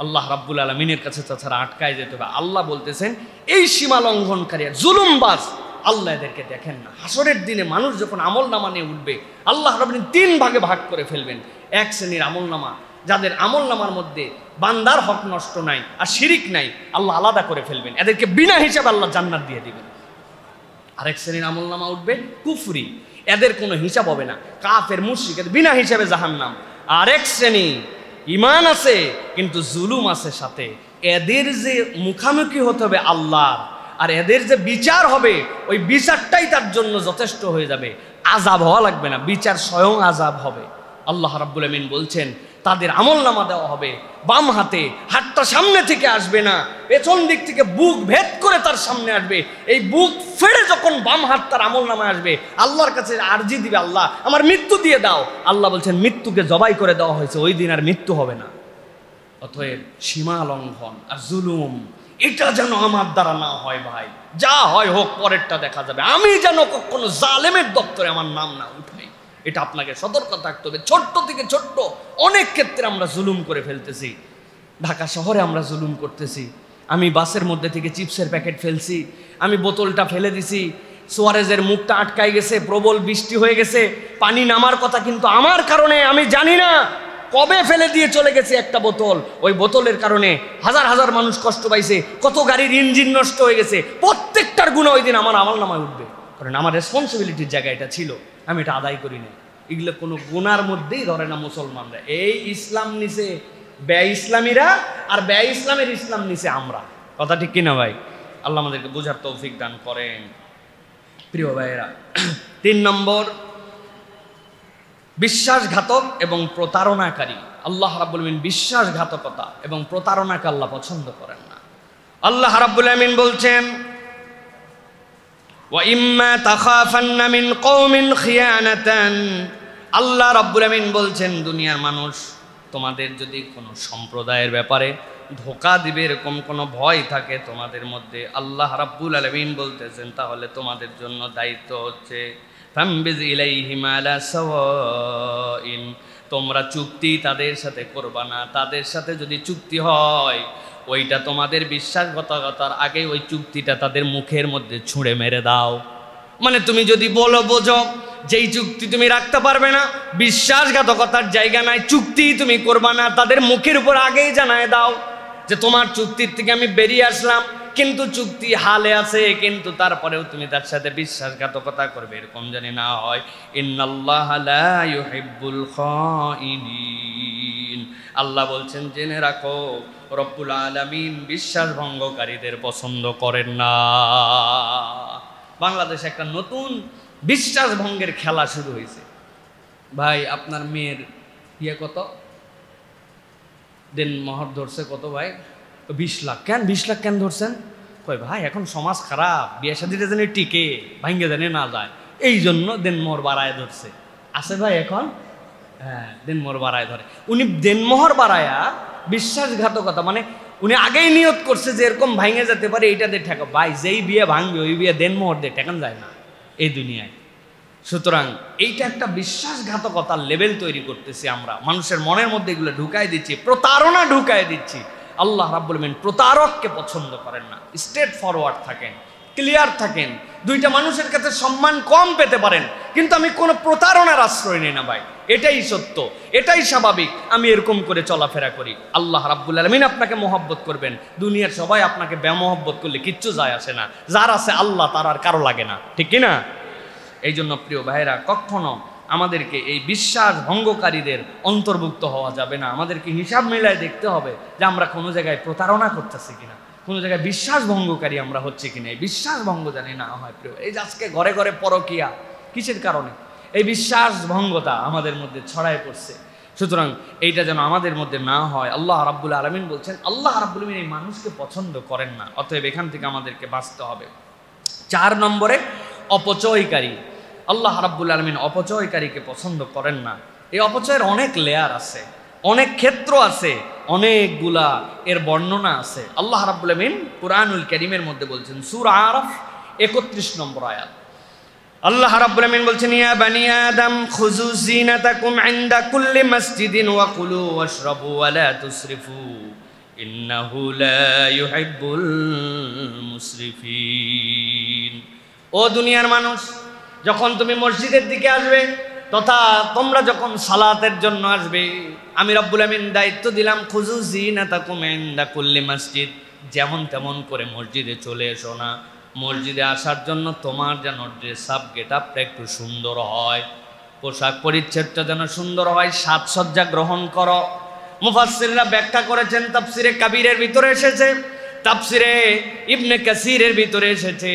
আল্লাহ রাব্বুল আলামিনের কাছে তাছাড়া আটকায় যেতে হবে। আল্লাহ বলতেছেন এই সীমা লঙ্ঘনকারী জুলুমবাজ, আল্লাহ এদেরকে দেখেন না। হাসরের দিনে মানুষ যখন আমল নামা নিয়ে উঠবে, আল্লাহ রাব্বুল 3 ভাগে ভাগ করে ফেলবেন। এক শ্রেণীর আমল নামা, যাদের আমল নামার মধ্যে বান্দার হক নষ্ট নাই আর শিরিক নাই, আল্লাহ আলাদা করে ফেলবেন, এদেরকে বিনা হিসাবে আল্লাহ জান্নাত দিয়ে দিবেন। আরেক শ্রেণীর আমল নামা উঠবে কুফরি, এদের কোনো হিসাব হবে না, কাফের মুশরিক, এদের বিনা হিসাবে জাহান্নাম। আরেক শ্রেণী ঈমান আছে কিন্তু জুলুম আছে সাথে, এদের যে মুখামুখি হতে হবে আল্লাহর, আর এদের যে বিচার হবে ওই বিচারটাই তার জন্য যথেষ্ট হয়ে যাবে। আযাব হওয়া লাগবে না, বিচার স্বয়ং আযাব হবে। আল্লাহ রাব্বুল আমিন বলছেন তাদের আমল নামা দেওয়া হবে বাম হাতে, হাতটা সামনে থেকে আসবে না, পেছন দিক থেকে বুক ভেদ করে তার সামনে আসবে। এই বুক ফেড়ে যখন বাম হাত তার আমল নামা আসবে, আল্লাহর কাছে আরজি দিবে, আল্লাহ আমার মৃত্যু দিয়ে দাও। আল্লাহ বলছেন মৃত্যুকে জবাই করে দেওয়া হয়েছে, ওই দিন আর মৃত্যু হবে না। অতএব সীমা লঙ্ঘন আর জুলুম এটা যেন আমার দ্বারা না হয় ভাই, যা হয় হোক পরেরটা দেখা যাবে। আমি যেন কখনো জালেমের দপ্তরে আমার নাম না উঠাই, এটা আপনাকে সতর্ক থাকতে হবে। ছোট্ট থেকে ছোট্ট অনেক ক্ষেত্রে আমরা জুলুম করে ফেলতেছি। ঢাকা শহরে আমরা জুলুম করতেছি। আমি বাসের মধ্যে থেকে চিপসের প্যাকেট ফেলছি, আমি বোতলটা ফেলে দিছি, সোয়ারেজের মুখটা আটকাই গেছে, প্রবল বৃষ্টি হয়ে গেছে, পানি নামার কথা, কিন্তু আমার কারণে আমি জানি না কবে ফেলে দিয়ে চলে গেছে একটা বোতল। ওই বোতলের কারণে হাজার হাজার মানুষ কষ্ট পাইছে, কত গাড়ির ইঞ্জিন নষ্ট হয়ে গেছে। প্রত্যেকটার গুণ ওই দিন আমার আমলনামায় উঠবে, কারণ আমার রেসপন্সিবিলিটির জায়গা এটা ছিল, আমি এটা আদায় করি না। এগুলো কোনো গুনার মধ্যেই ধরে না মুসলমানরা। এই ইসলাম নিছে ব্যয় ইসলামীরা, আর ব্যয় ইসলামের ইসলাম নিছে আমরা। কথা ঠিক কিনা ভাই? আল্লাহ আমাদেরকে বোঝার তৌফিক দান করেন। প্রিয় ভাইয়েরা, 3 নম্বর, বিশ্বাসঘাতক এবং প্রতারণাকারী। আল্লাহ রাব্বুল আমিন বিশ্বাসঘাতকতা এবং প্রতারণাকে আল্লাহ পছন্দ করেন না। আল্লাহ রাব্বুল আমিন বলছেন, ওয়া ইম্মা তাখাফান্না মিন কওমিন খিয়ানাতান। আল্লাহ রাব্বুল আমিন বলছেন, দুনিয়ার মানুষ, তোমাদের যদি কোনো সম্প্রদায়ের ব্যাপারে ধোঁকা দিবে এরকম কোনো ভয় থাকে তোমাদের মধ্যে, আল্লাহ রাব্বুল আলামিন বলতেছেন, তাহলে তোমাদের জন্য দায়িত্ব হচ্ছে ফামবিজ ইলাইহিম আলা সাওয়াইন, তোমরা চুক্তি তাদের সাথে করবা না। তাদের সাথে যদি চুক্তি হয়, ওইটা তোমাদের বিশ্বাসঘাতকতার আগে ওই চুক্তিটা তাদের মুখের মধ্যে ছুঁড়ে মেরে দাও। মানে তুমি যদি বলো, বোঝো যেই চুক্তি তুমি রাখতে পারবে না, বিশ্বাসঘাতকতার জায়গা নাই, চুক্তি তুমি করবা না, তাদের মুখের উপর আগেই জানায় দাও যে তোমার চুক্তির থেকে আমি বেরিয়ে আসলাম, কিন্তু চুক্তি হালে আছে, কিন্তু তারপরেও তুমি তার সাথে বিশ্বাসঘাতকতা করবে, এরকম জানি না হয়। ইন্নাল্লাহা লা ইউহিব্বুল খাইনিন। আল্লাহ বলছেন, জেনে রাখো রব্বুল আলামিন বিশ্বাসভঙ্গকারীদের পছন্দ করেন না। বাংলাদেশে একটা নতুন বিশ্বাসভঙ্গের খেলা শুরু হয়েছে। ভাই, আপনার মেয়ের ইয়ে কত, দেন মহর ধরছে কত ভাই? 20 লাখ। কেন 20 লাখ কেন ধরছেন? কই ভাই, এখন সমাজ খারাপ, বিয়ে শাদীটা জানি টিকে, ভাঙ্গে জানি না যায়, এই জন্য দেনমোহর বাড়ায় ধরছে। আছে ভাই এখন? হ্যাঁ, দেনমোহর বাড়ায় ধরে। উনি দেনমোহর বাড়ায়া বিশ্বাসঘাতকতা, মানে উনি আগেই নিয়ত করছে যে এরকম ভাঙে যেতে পারে, এইটাতে ঠেকা। ভাই, যেই বিয়ে ভাঙবে ওই বিয়ে দেনমোহর দিয়ে ঠেকান যায় না এই দুনিয়ায়। সুতরাং এইটা একটা বিশ্বাসঘাতকতার লেভেল তৈরি করতেছি আমরা, মানুষের মনের মধ্যে এগুলো ঢুকাই দিচ্ছি, প্রতারণা ঢুকাই দিচ্ছি। আল্লাহ রাব্বুল আমিন প্রতারককে পছন্দ করেন না। স্ট্রেট ফরওয়ার্ড থাকেন, ক্লিয়ার থাকেন। দুইটা মানুষের কাছে সম্মান কম পেতে পারেন, কিন্তু আমি কোনো প্রতারণার আশ্রয় নেই না ভাই, এটাই সত্য, এটাই স্বাভাবিক, আমি এরকম করে চলাফেরা করি। আল্লাহ রাব্বুল আলামিন আপনাকে মহব্বত করবেন। দুনিয়ার সবাই আপনাকে বেমহব্বত করলে কিচ্ছু যায় আসে না, যার আছে আল্লাহ তার আর কারো লাগে না, ঠিক কিনা? এই জন্য প্রিয় ভাইরা, কখনো আমাদেরকে এই বিশ্বাস ভঙ্গকারীদের অন্তর্ভুক্ত হওয়া যাবে না। আমাদেরকে হিসাব মিলায় দেখতে হবে যে আমরা কোনো জায়গায় প্রতারণা করতেছি কিনা, কোনো জায়গায় বিশ্বাস ভঙ্গকারী আমরা হচ্ছে কিনা। এই বিশ্বাস ভঙ্গ জানি না হয় প্রিয়। এই যে আজকে ঘরে ঘরে পরকিয়া, কিসের কারণে? এই বিশ্বাস ভঙ্গতা আমাদের মধ্যে ছড়ায় পড়ছে। সুতরাং এইটা যেন আমাদের মধ্যে না হয়। আল্লাহ রাব্বুল আলামিন বলছেন, আল্লাহ রাব্বুল আলামিন এই মানুষকে পছন্দ করেন না, অতএব এখান থেকে আমাদেরকে বাঁচতে হবে। 4 নম্বরে, অপচয়কারী। আল্লাহ রাব্বুল আলামিন অপচয়কারীকে পছন্দ করেন না। এই অপচয়ের অনেক লেয়ার আছে, অনেক ক্ষেত্র আছে, অনেকগুলা এর বর্ণনা আছে। আল্লাহ রাব্বুল আলামিন কুরআনুল কারীমের মধ্যে বলছেন, সূরা আরাফ 31 নম্বর আয়াত, আল্লাহ রাব্বুল আলামিন বলছেন, ইয়া বানি আদম খুযু যিনাতাকুম ইনদা কুল্লি মাসজিদিন ওয়া কুলু ওয়াশরাবু ওয়া লা তুসরিফু ইন্নাহু লা ইউহিব্বুল মুসরিফিন। ও দুনিয়ার মানুষ, যখন তুমি মসজিদের দিকে আসবে তথা তোমরা যখন সালাতের জন্য আসবে, আমি রব্বুল আমিন দায়িত্ব দিলাম, খুযু যিনাতাকুম ইনদা কুল্লি মসজিদ, যেমন তেমন করে মসজিদে চলে এসো না। মসজিদে আসার জন্য তোমার যেন ড্রেস আপ গেট আপটা একটু সুন্দর হয়, পোশাক পরিচ্ছদটা যেন সুন্দর হয়, সাজসজ্জা গ্রহণ করো। মুফাসসিররা ব্যাখ্যা করেছেন, তাফসিরে কাবীরের ভিতরে এসেছে, তাফসিরে ইবনে কাসিরের ভিতরে এসেছে,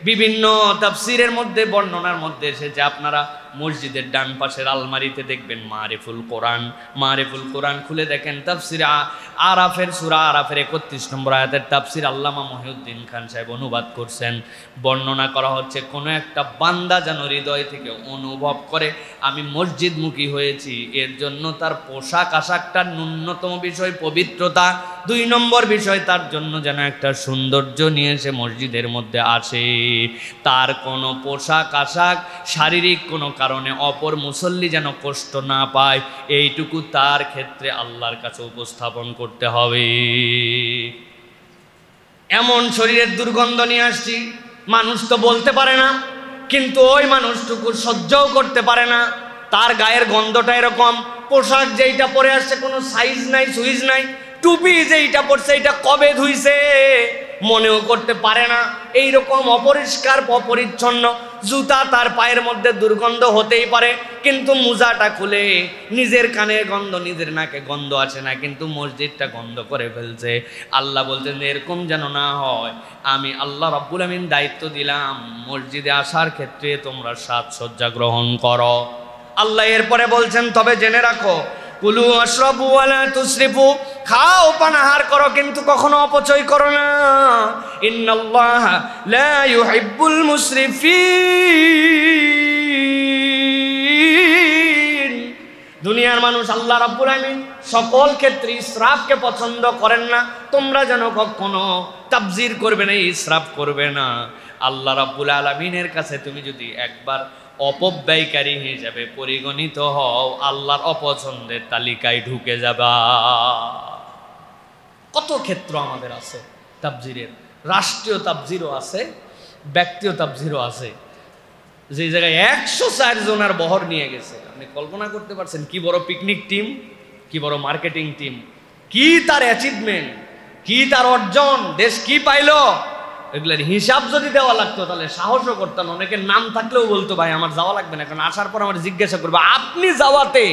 বিভিন্ন তাফসিরের মধ্যে বর্ণনার মধ্যে এসেছে। আপনারা মসজিদের ডান পাশের আলমারিতে দেখবেন মারিফুল কোরআন, মারিফুল কোরআন খুলে দেখেন তাফসিরে আরাফের সূরা আরাফের 31 নম্বর আয়াতের তাফসির আল্লামা মহিউদ্দিন খান সাহেব অনুবাদ করছেন। বর্ণনা করা হচ্ছে, কোনো একটা বান্দা যেন হৃদয় থেকে অনুভব করে আমি মসজিদমুখী হয়েছি, এর জন্য তার পোশাক আশাকটার ন্যূনতম বিষয় পবিত্রতা, 2 নম্বর বিষয় তার জন্য যেন একটা সৌন্দর্য নিয়ে এসে মসজিদের মধ্যে আসে। তার কোনো পোশাক আশাক, শারীরিক কোনো কারণে অপর মুসল্লি যেন কষ্ট না পায়, এইটুকু তার ক্ষেত্রে আল্লাহর কাছে উপস্থাপন করতে হবে। এমন শরীরের দুর্গন্ধ নিয়ে আসছি, মানুষ তো বলতে পারে না, কিন্তু ওই মানুষটুকু সহ্যও করতে পারে না, তার গায়ের গন্ধটা এরকম, পোশাক যেইটা পরে আসছে কোনো সাইজ নাই সুইজ নাই, টুপি যেইটা পরছে এটা কবে ধুইছে মনেও করতে পারে না, এইরকম অপরিষ্কার অপরিচ্ছন্ন, জুতা তার পায়ের মধ্যে দুর্গন্ধ হতেই পারে, কিন্তু মোজাটা খুলে নিজের কানে গন্ধ, নিজের নাকে গন্ধ আসে না, কিন্তু মসজিদটা গন্ধ করে ফেলছে। আল্লাহ বলছেন এরকম যেন না হয়, আমি আল্লাহ রাব্বুল আমিন দায়িত্ব দিলাম, মসজিদে আসার ক্ষেত্রে তোমরা সাজসজ্জা গ্রহণ করো। আল্লাহ এরপরে বলছেন তবে জেনে রাখো, কুলু আশরাবু ওয়ালা তুসরিফু, খাও পানাহার করো কিন্তু কখনো অপচয় করো না। ইন্নাল্লাহা লা ইউহিব্বুল মুসরিফিন, দুনিয়ার মানুষ আল্লাহ রাব্বুল আমিন সকল ক্ষেত্রে ইসরাফকে পছন্দ করেন না। তোমরা যেন কখনো তাবজির করবে না, ইসরাফ করবে না। আল্লাহ রাব্বুল আলামিনের কাছে তুমি যদি একবার অপব্যয়কারী হিসেবে পরিগণিত হও, আল্লাহর অপছন্দের তালিকায় ঢুকে যাবা। কত ক্ষেত্র আমাদের আছে তাবজিরের, রাষ্ট্রীয় তাবজিরও আছে, ব্যক্তিগত তাবজিরও আছে। যে জায়গায় 104 জনের বহর নিয়ে গেছে, আপনি কল্পনা করতে পারছেন কি বড় পিকনিক টিম, কি বড় মার্কেটিং টিম, কি তার অ্যাচিভমেন্ট, কি তার অর্জন, দেশ কি পাইলো, এগুলোর হিসাব যদি দেওয়া লাগতো তাহলে সাহসও করতাম। অনেকের নাম থাকলেও বলতো ভাই আমার যাওয়া লাগবে না, কারণ আসার পর আমার জিজ্ঞাসা করবো আপনি যাওয়াতে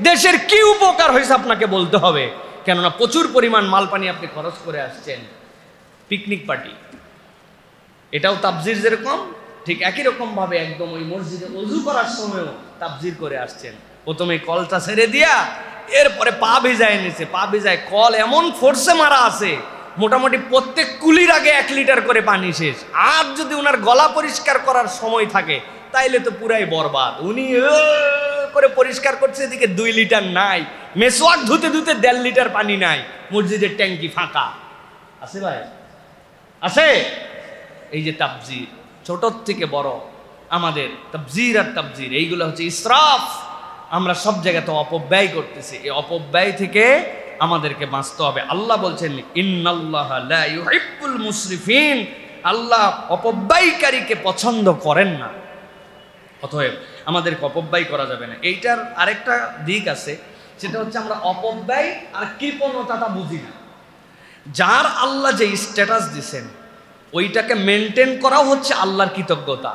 দেশের কি উপকার হয়েছে আপনাকে বলতে হবে, কেননা প্রচুর পরিমাণ মাল পানি আপনি খরচ করে আসছেন। পিকনিক পার্টি এটাও তাবজির, যেরকম ঠিক একই রকম ভাবে একদম ওই মসজিদে ওযু করার সময়ও তাবজির করে আসছেন। প্রথমে কলটা ছেড়ে দিয়া এরপরে পা ভিজায় নিছে, পা ভিজায় কল এমন ফোর্সে মারা আছে মোটামুটি প্রত্যেক কুলির আগে 1 লিটার করে পানি শেষ। আর যদি ওনার গলা পরিষ্কার করার সময় থাকে তাইলে তো পুরাই বরবাদ। উনি করে পরিষ্কার করছে, এদিকে 2 লিটার নাই, মেসওয়াক ধুতে ধুতে 1.5 লিটার পানি নাই, মসজিদের ট্যাঙ্কি ফাঁকা আছে। ভাই আছে। এই যে তাবজির, ছোট থেকে বড় আমাদের তাবজির আর তাবজির, এইগুলো হচ্ছে ইসরাফ। আমরা সব জায়গাতে অপব্যয় করতেছি, এই অপব্যয় থেকে আমাদেরকে বাঁচতে হবে। আল্লাহ বলছেন ইন্নাল্লাহা লা ইউহিব্বুল মুসরিফিন, আল্লাহ অপব্যয়কারীকে পছন্দ করেন না। অতএব আমাদেরকে অপব্যয় করা যাবে না। এইটার আরেকটা দিক আছে, সেটা হচ্ছে আমরা অপব্যয় আর কৃপণতাটা বুঝি না। যার আল্লাহ যে স্ট্যাটাস দিছেন ওইটাকে মেনটেন করাও হচ্ছে আল্লাহর কৃতজ্ঞতা।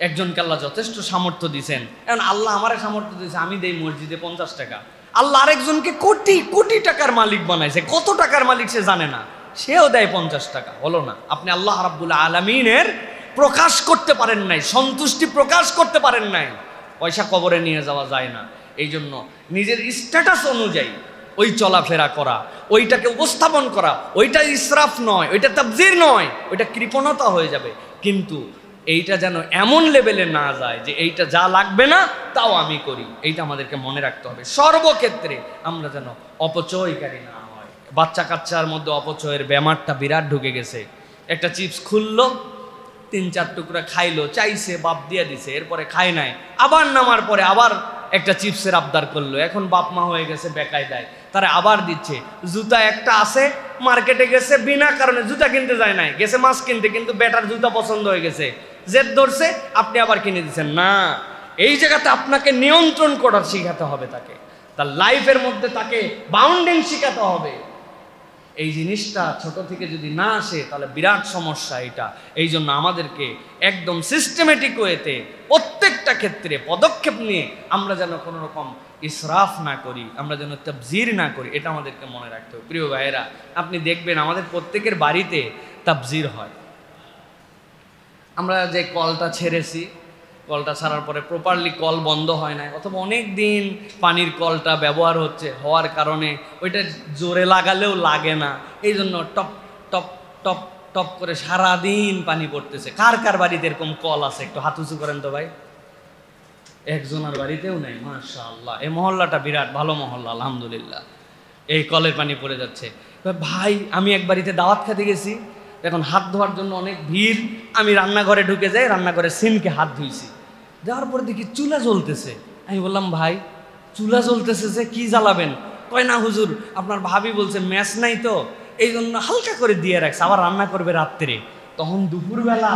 একজনকে আল্লাহ যথেষ্ট সামর্থ্য দিছেন, এখন আল্লাহ আমারে সামর্থ্য দিয়েছে, আমি দেই মসজিদে 50 টাকা, আল্লাহ আরেকজনকে কোটি কোটি টাকার মালিক বানাইছে, কত টাকার মালিক সে জানে না, সেও দেয় 50 টাকা। হলো না? আপনি আল্লাহ রাব্বুল আলামিনের প্রকাশ করতে পারেন নাই, সন্তুষ্টি প্রকাশ করতে পারেন নাই। পয়সা কবরে নিয়ে যাওয়া যায় না, এই জন্য নিজের স্ট্যাটাস অনুযায়ী ওই চলাফেরা করা, ওইটাকে উপস্থাপন করা, ওইটা ইসরাফ নয়, ওইটা তাবজির নয়, ওইটা কৃপণতা হয়ে যাবে। কিন্তু এইটা যেন এমন লেভেলে না যায় যে এইটা যা লাগবে না তাও আমি করি, এইটা আমাদেরকে মনে রাখতে হবে। সর্বক্ষেত্রে আমরা যেন অপচয়কারী না হয়। বাচ্চা কাচ্চার মধ্যে অপচয়ের ব্যামারটা বিরাট ঢুকে গেছে। একটা চিপস খুললো, 3-4 টুকরা খাইলো, চাইছে বাপ দিয়ে দিছে, এরপরে খায় নাই, আবার নামার পরে আবার একটা চিপসের আবদার করলো। এখন বাপ মা হয়ে গেছে বেকায়দায়, তারা আবার দিচ্ছে। জুতা একটা আছে, মার্কেটে গেছে, বিনা কারণে জুতা কিনতে যায় নাই, গেছে মাছ কিনতে, কিন্তু বেটার জুতা পছন্দ হয়ে গেছে, জেদ ধরছে, আপনি আবার কিনে দিচ্ছেন না। এই জায়গাতে আপনাকে নিয়ন্ত্রণ করার শিখাতে হবে, তাকে তার লাইফের মধ্যে তাকে বাউন্ডিং শিখাতে হবে। এই জিনিসটা ছোট থেকে যদি না আসে তাহলে বিরাট সমস্যা এটা। এই জন্য আমাদেরকে একদম সিস্টেমেটিক ওয়েতে প্রত্যেকটা ক্ষেত্রে পদক্ষেপ নিয়ে আমরা যেন কোনো রকম ইসরাফ না করি, আমরা যেন তাবজির না করি, এটা আমাদেরকে মনে রাখতে হবে। প্রিয় ভাইয়েরা, আপনি দেখবেন আমাদের প্রত্যেকের বাড়িতে তাবজির হয়। আমরা যে কলটা ছেড়েছি, কলটা ছাড়ার পরে প্রপারলি কল বন্ধ হয় না, অথবা অনেক দিন পানির কলটা ব্যবহার হওয়ার কারণে ওইটা জোরে লাগালেও লাগে না, এই জন্য টপ টপ টপ টপ করে সারাদিন পানি পড়তেছে। কার কার বাড়িতে এরকম কল আছে? একটু হাত উঁচু করেন তো ভাই। একজনের বাড়িতেও নেই, মাশাআল্লাহ। এই মহল্লাটা বিরাট ভালো মহল্লা, আলহামদুলিল্লাহ। এই কলের পানি পড়ে যাচ্ছে। ভাই, আমি এক বাড়িতে দাওয়াত খেতে গেছি, এখন হাত ধোয়ার জন্য অনেক ভিড়, আমি রান্নাঘরে ঢুকে যাই, রান্নাঘরে সিনকে হাত ধুইছি, যাওয়ার পরে দেখি চুলা জ্বলতেছে। আমি বললাম, ভাই চুলা জ্বলতেছে যে কি জ্বালাবেন? কয় না হুজুর, আপনার ভাবি বলছে ম্যাচ নাই তো এই জন্য হালকা করে দিয়ে রাখছে, আবার রান্না করবে রাত্রে। তখন দুপুরবেলা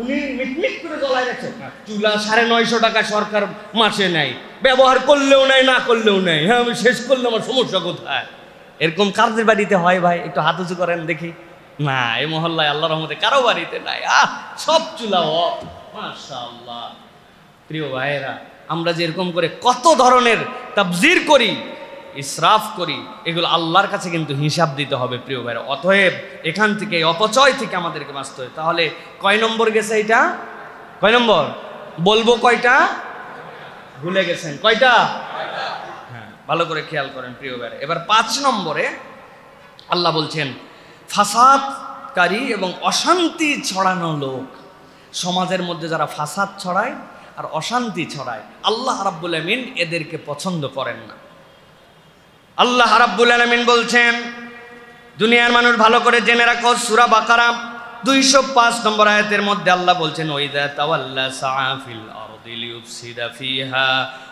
উনি মিটমিট করে জ্বলাই রাখছে। চুলা 950 টাকা সরকার মাসে নেয়, ব্যবহার করলেও নেয়, না করলেও নেয়। হ্যাঁ, আমি শেষ করলে আমার সমস্যা কোথায়? এরকম কারদের বাড়িতে হয় ভাই? একটু হাত উঁচু করেন দেখি। না, এই মহল্লায় আল্লাহর রহমতে কারো বাড়িতে নাই। সব চুলা মাশাআল্লাহ। প্রিয় ভাইয়েরা, আমরা যেরকম করে কত ধরনের তাবজির করি, ইসরাফ করি, এগুলো আল্লাহর কাছে কিন্তু হিসাব দিতে হবে প্রিয় ভাইয়েরা। অতএব এখান থেকে অপচয় থেকে আমাদেরকে বাঁচতে হবে। তাহলে কয় নম্বর গেছে এটা? কয় নম্বর বলবো? কয়টা ভুলে গেছেন? কয়টা? হ্যাঁ, ভালো করে খেয়াল করেন প্রিয় ভাইয়েরা। এবার 5 নম্বরে আল্লাহ বলছেন ফাসাদকারী এবং অশান্তি ছড়ানো লোক। সমাজের মধ্যে যারা ফাসাদ ছড়ায় আর অশান্তি ছড়ায়, আল্লাহ রাব্বুল আমিন এদেরকে পছন্দ করেন না। আল্লাহ রাব্বুল আলামিন বলছেন, দুনিয়ার মানুষ ভালো করে জেনে রাখো, সূরা বাকারা 205 নম্বর আয়াতের মধ্যে আল্লাহ বলছেন, ওয়াইদা তাওয়াল্লা সাআ ফিল আরদি লিইউফসিদা ফিহা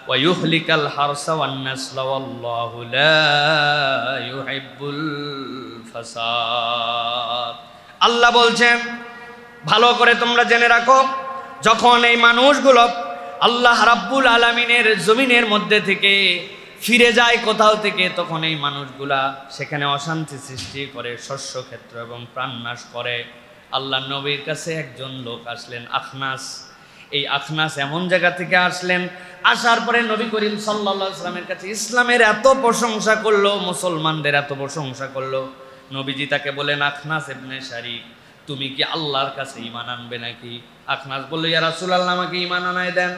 ওয়া ইউহলিকাল হারসা ওয়ান নাসলা ওয়াল্লাহু লা ইউহিব্বুল ফাসাদ। আল্লাহ বলছেন, ভালো করে তোমরা জেনে রাখো, যখন এই মানুষগুলো আল্লাহ রাব্বুল আলামিনের জমিনের মধ্যে থেকে ফিরে যায় কোথাও থেকে, তখন এই মানুষগুলা সেখানে অশান্তি সৃষ্টি করে, শস্য ক্ষেত্র এবং প্রাণনাশ করে। আল্লাহ নবীর কাছে একজন লোক আসলেন, আখনাস। এই আখনাস এমন জায়গা থেকে আসলেন, আসার পরে নবী করিম সাল্লাল্লাহু আলাইহি ওয়াসাল্লামের কাছে ইসলামের এত প্রশংসা করলো, মুসলমানদের এত প্রশংসা করলো। নবীজি তাকে বলেন, আখনাস ইবনে শারিক, তুমি কি আল্লাহর কাছে ঈমান আনবে নাকি? আখনাস বলল, ইয়া রাসূলুল্লাহ, আমাকে ঈমান আনায় দেন।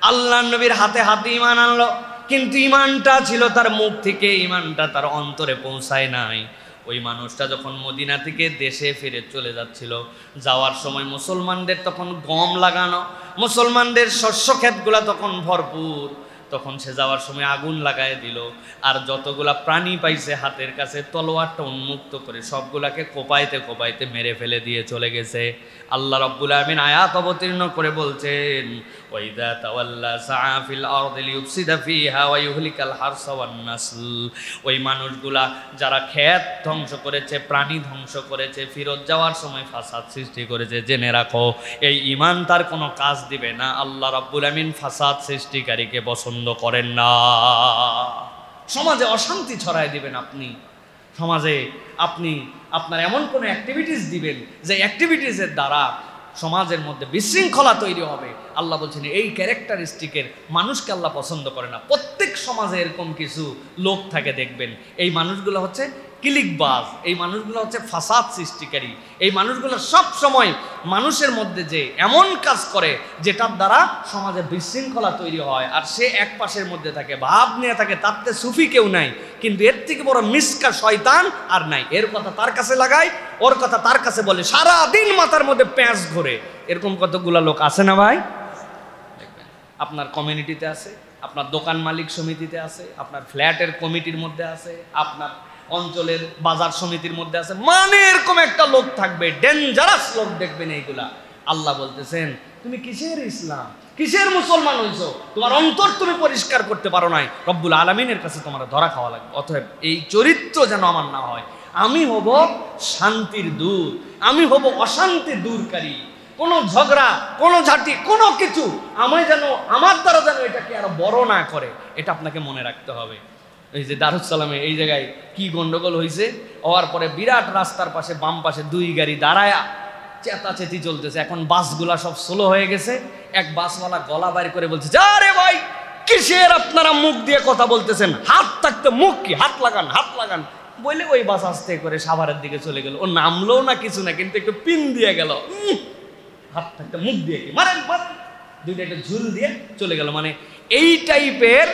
আল্লাহ নবীর হাতে হাতে ঈমান আনলো, কিন্তু ঈমানটা ছিল তার মুখ থেকে, ঈমানটা তার অন্তরে পৌঁছায় নাই। ওই মানুষটা যখন মদিনা থেকে দেশে ফিরে চলে যাচ্ছিল, যাওয়ার সময় মুসলমানদের তখন গম লাগানো, মুসলমানদের শস্য ক্ষেতগুলা তখন ভরপুর, তখন সে যাওয়ার সময় আগুন লাগায় দিল। আর যতগুলা প্রাণী পাইছে হাতের কাছে, তলোয়ারটা উন্মুক্ত করে সবগুলাকে কোপাইতে কোপাইতে মেরে ফেলে দিয়ে চলে গেছে। আল্লাহ রাব্বুল আমিন আয়াত অবতীর্ণ করে বলছেন, ওয়াইদা তাওয়াল্লা সাআ ফিল আরদি লিইউফসিদা ফিহা ওয়া ইউহলিকাল হারসা ওয়ান নাসল। ওই মানুষগুলা যারা ক্ষেত ধ্বংস করেছে, প্রাণী ধ্বংস করেছে, ফিরত যাওয়ার সময় ফাসাদ সৃষ্টি করেছে, জেনে রাখো এই ঈমান তার কোনো কাজ দিবে না। আল্লাহ রাব্বুল আমিন ফাসাদ সৃষ্টিকারীকে পছন্দ করেন না। সমাজে অশান্তি ছড়ায় দিবেন আপনি, সমাজে আপনি আপনার এমন কোনো অ্যাক্টিভিটিস দিবেন যে অ্যাক্টিভিটিসের দ্বারা সমাজের মধ্যে বিশৃঙ্খলা তৈরি হবে। আল্লাহ বলছেন এই ক্যারেক্টারিস্টিকের মানুষকে আল্লাহ পছন্দ করে না। প্রত্যেক সমাজে এরকম কিছু লোক থাকে, দেখবেন এই মানুষগুলো হচ্ছে কিলিকবাজ, এই মানুষগুলো হচ্ছে ফাসাদ সৃষ্টিকারী, এই মানুষগুলো সব সময় মানুষের মধ্যে যে এমন কাজ করে যেটার দ্বারা সমাজে বিশৃঙ্খলা তৈরি হয়। আর সে এক পাশের মধ্যে থাকে, ভাব নিয়ে থাকে, তাতে সুফি কেউ নাই, কিন্তু এর থেকে বড় মিসকা শয়তান আর নাই। এর কথা তার কাছে লাগায়, ওর কথা তার কাছে বলে, সারা দিন মাথার মধ্যে প্যাঁচ ঘোরে। এরকম কতগুলা লোক আছে না ভাই? দেখবেন আপনার কমিউনিটিতে আছে, আপনার দোকান মালিক সমিতিতে আছে, আপনার ফ্ল্যাটের কমিটির মধ্যে আছে, আপনার অঞ্চলের বাজার সমিতির মধ্যে আছে, মানে এরকম একটা লোক থাকবে, ডেঞ্জারাস লোক দেখবেন এইগুলা। আল্লাহ বলতেছেন, তুমি কিসের ইসলাম, কিসের মুসলমান হইছো? তোমার অন্তর তুমি পরিষ্কার করতে পারো নাই, রব্বুল আলামিনের কাছে তোমার ধরা খাওয়া লাগবে। অতএব এই চরিত্র যেন আমার না হয়। আমি হব শান্তির দূত, আমি হব অশান্তি দূরকারী। কোনো ঝগড়া, কোনো ঝাঁটি, কোনো কিছু আমি যেন, আমার দ্বারা যেন এটাকে আরো বড় না করে, এটা আপনাকে মনে রাখতে হবে। এই যে দারুসালামে এই জায়গায় কি গন্ডগোল হয়েছে, হওয়ার পরে বিরাট রাস্তার পাশে বাম পাশে 2 গাড়ি দাঁড়ায় চেতাচেতি চলতেছে। এখন বাসগুলা সব স্লো হয়ে গেছে। এক বাসওয়ালা গলা বাইর করে বলছে, যা রে ভাই, কিসের আপনারা মুখ দিয়ে কথা বলতেছেন? হাত থাকতে মুখ কি, হাত লাগান, হাত লাগান বলে ওই বাস আস্তে করে সাভারের দিকে চলে গেল। ও নামলো না কিছু না, কিন্তু একটু পিন দিয়ে গেল। হাত থাকতে মুখ দিয়ে কি মারেন, মারেন, দুইটা একটা ঝুল দিয়ে চলে গেল। মানে এই টাইপের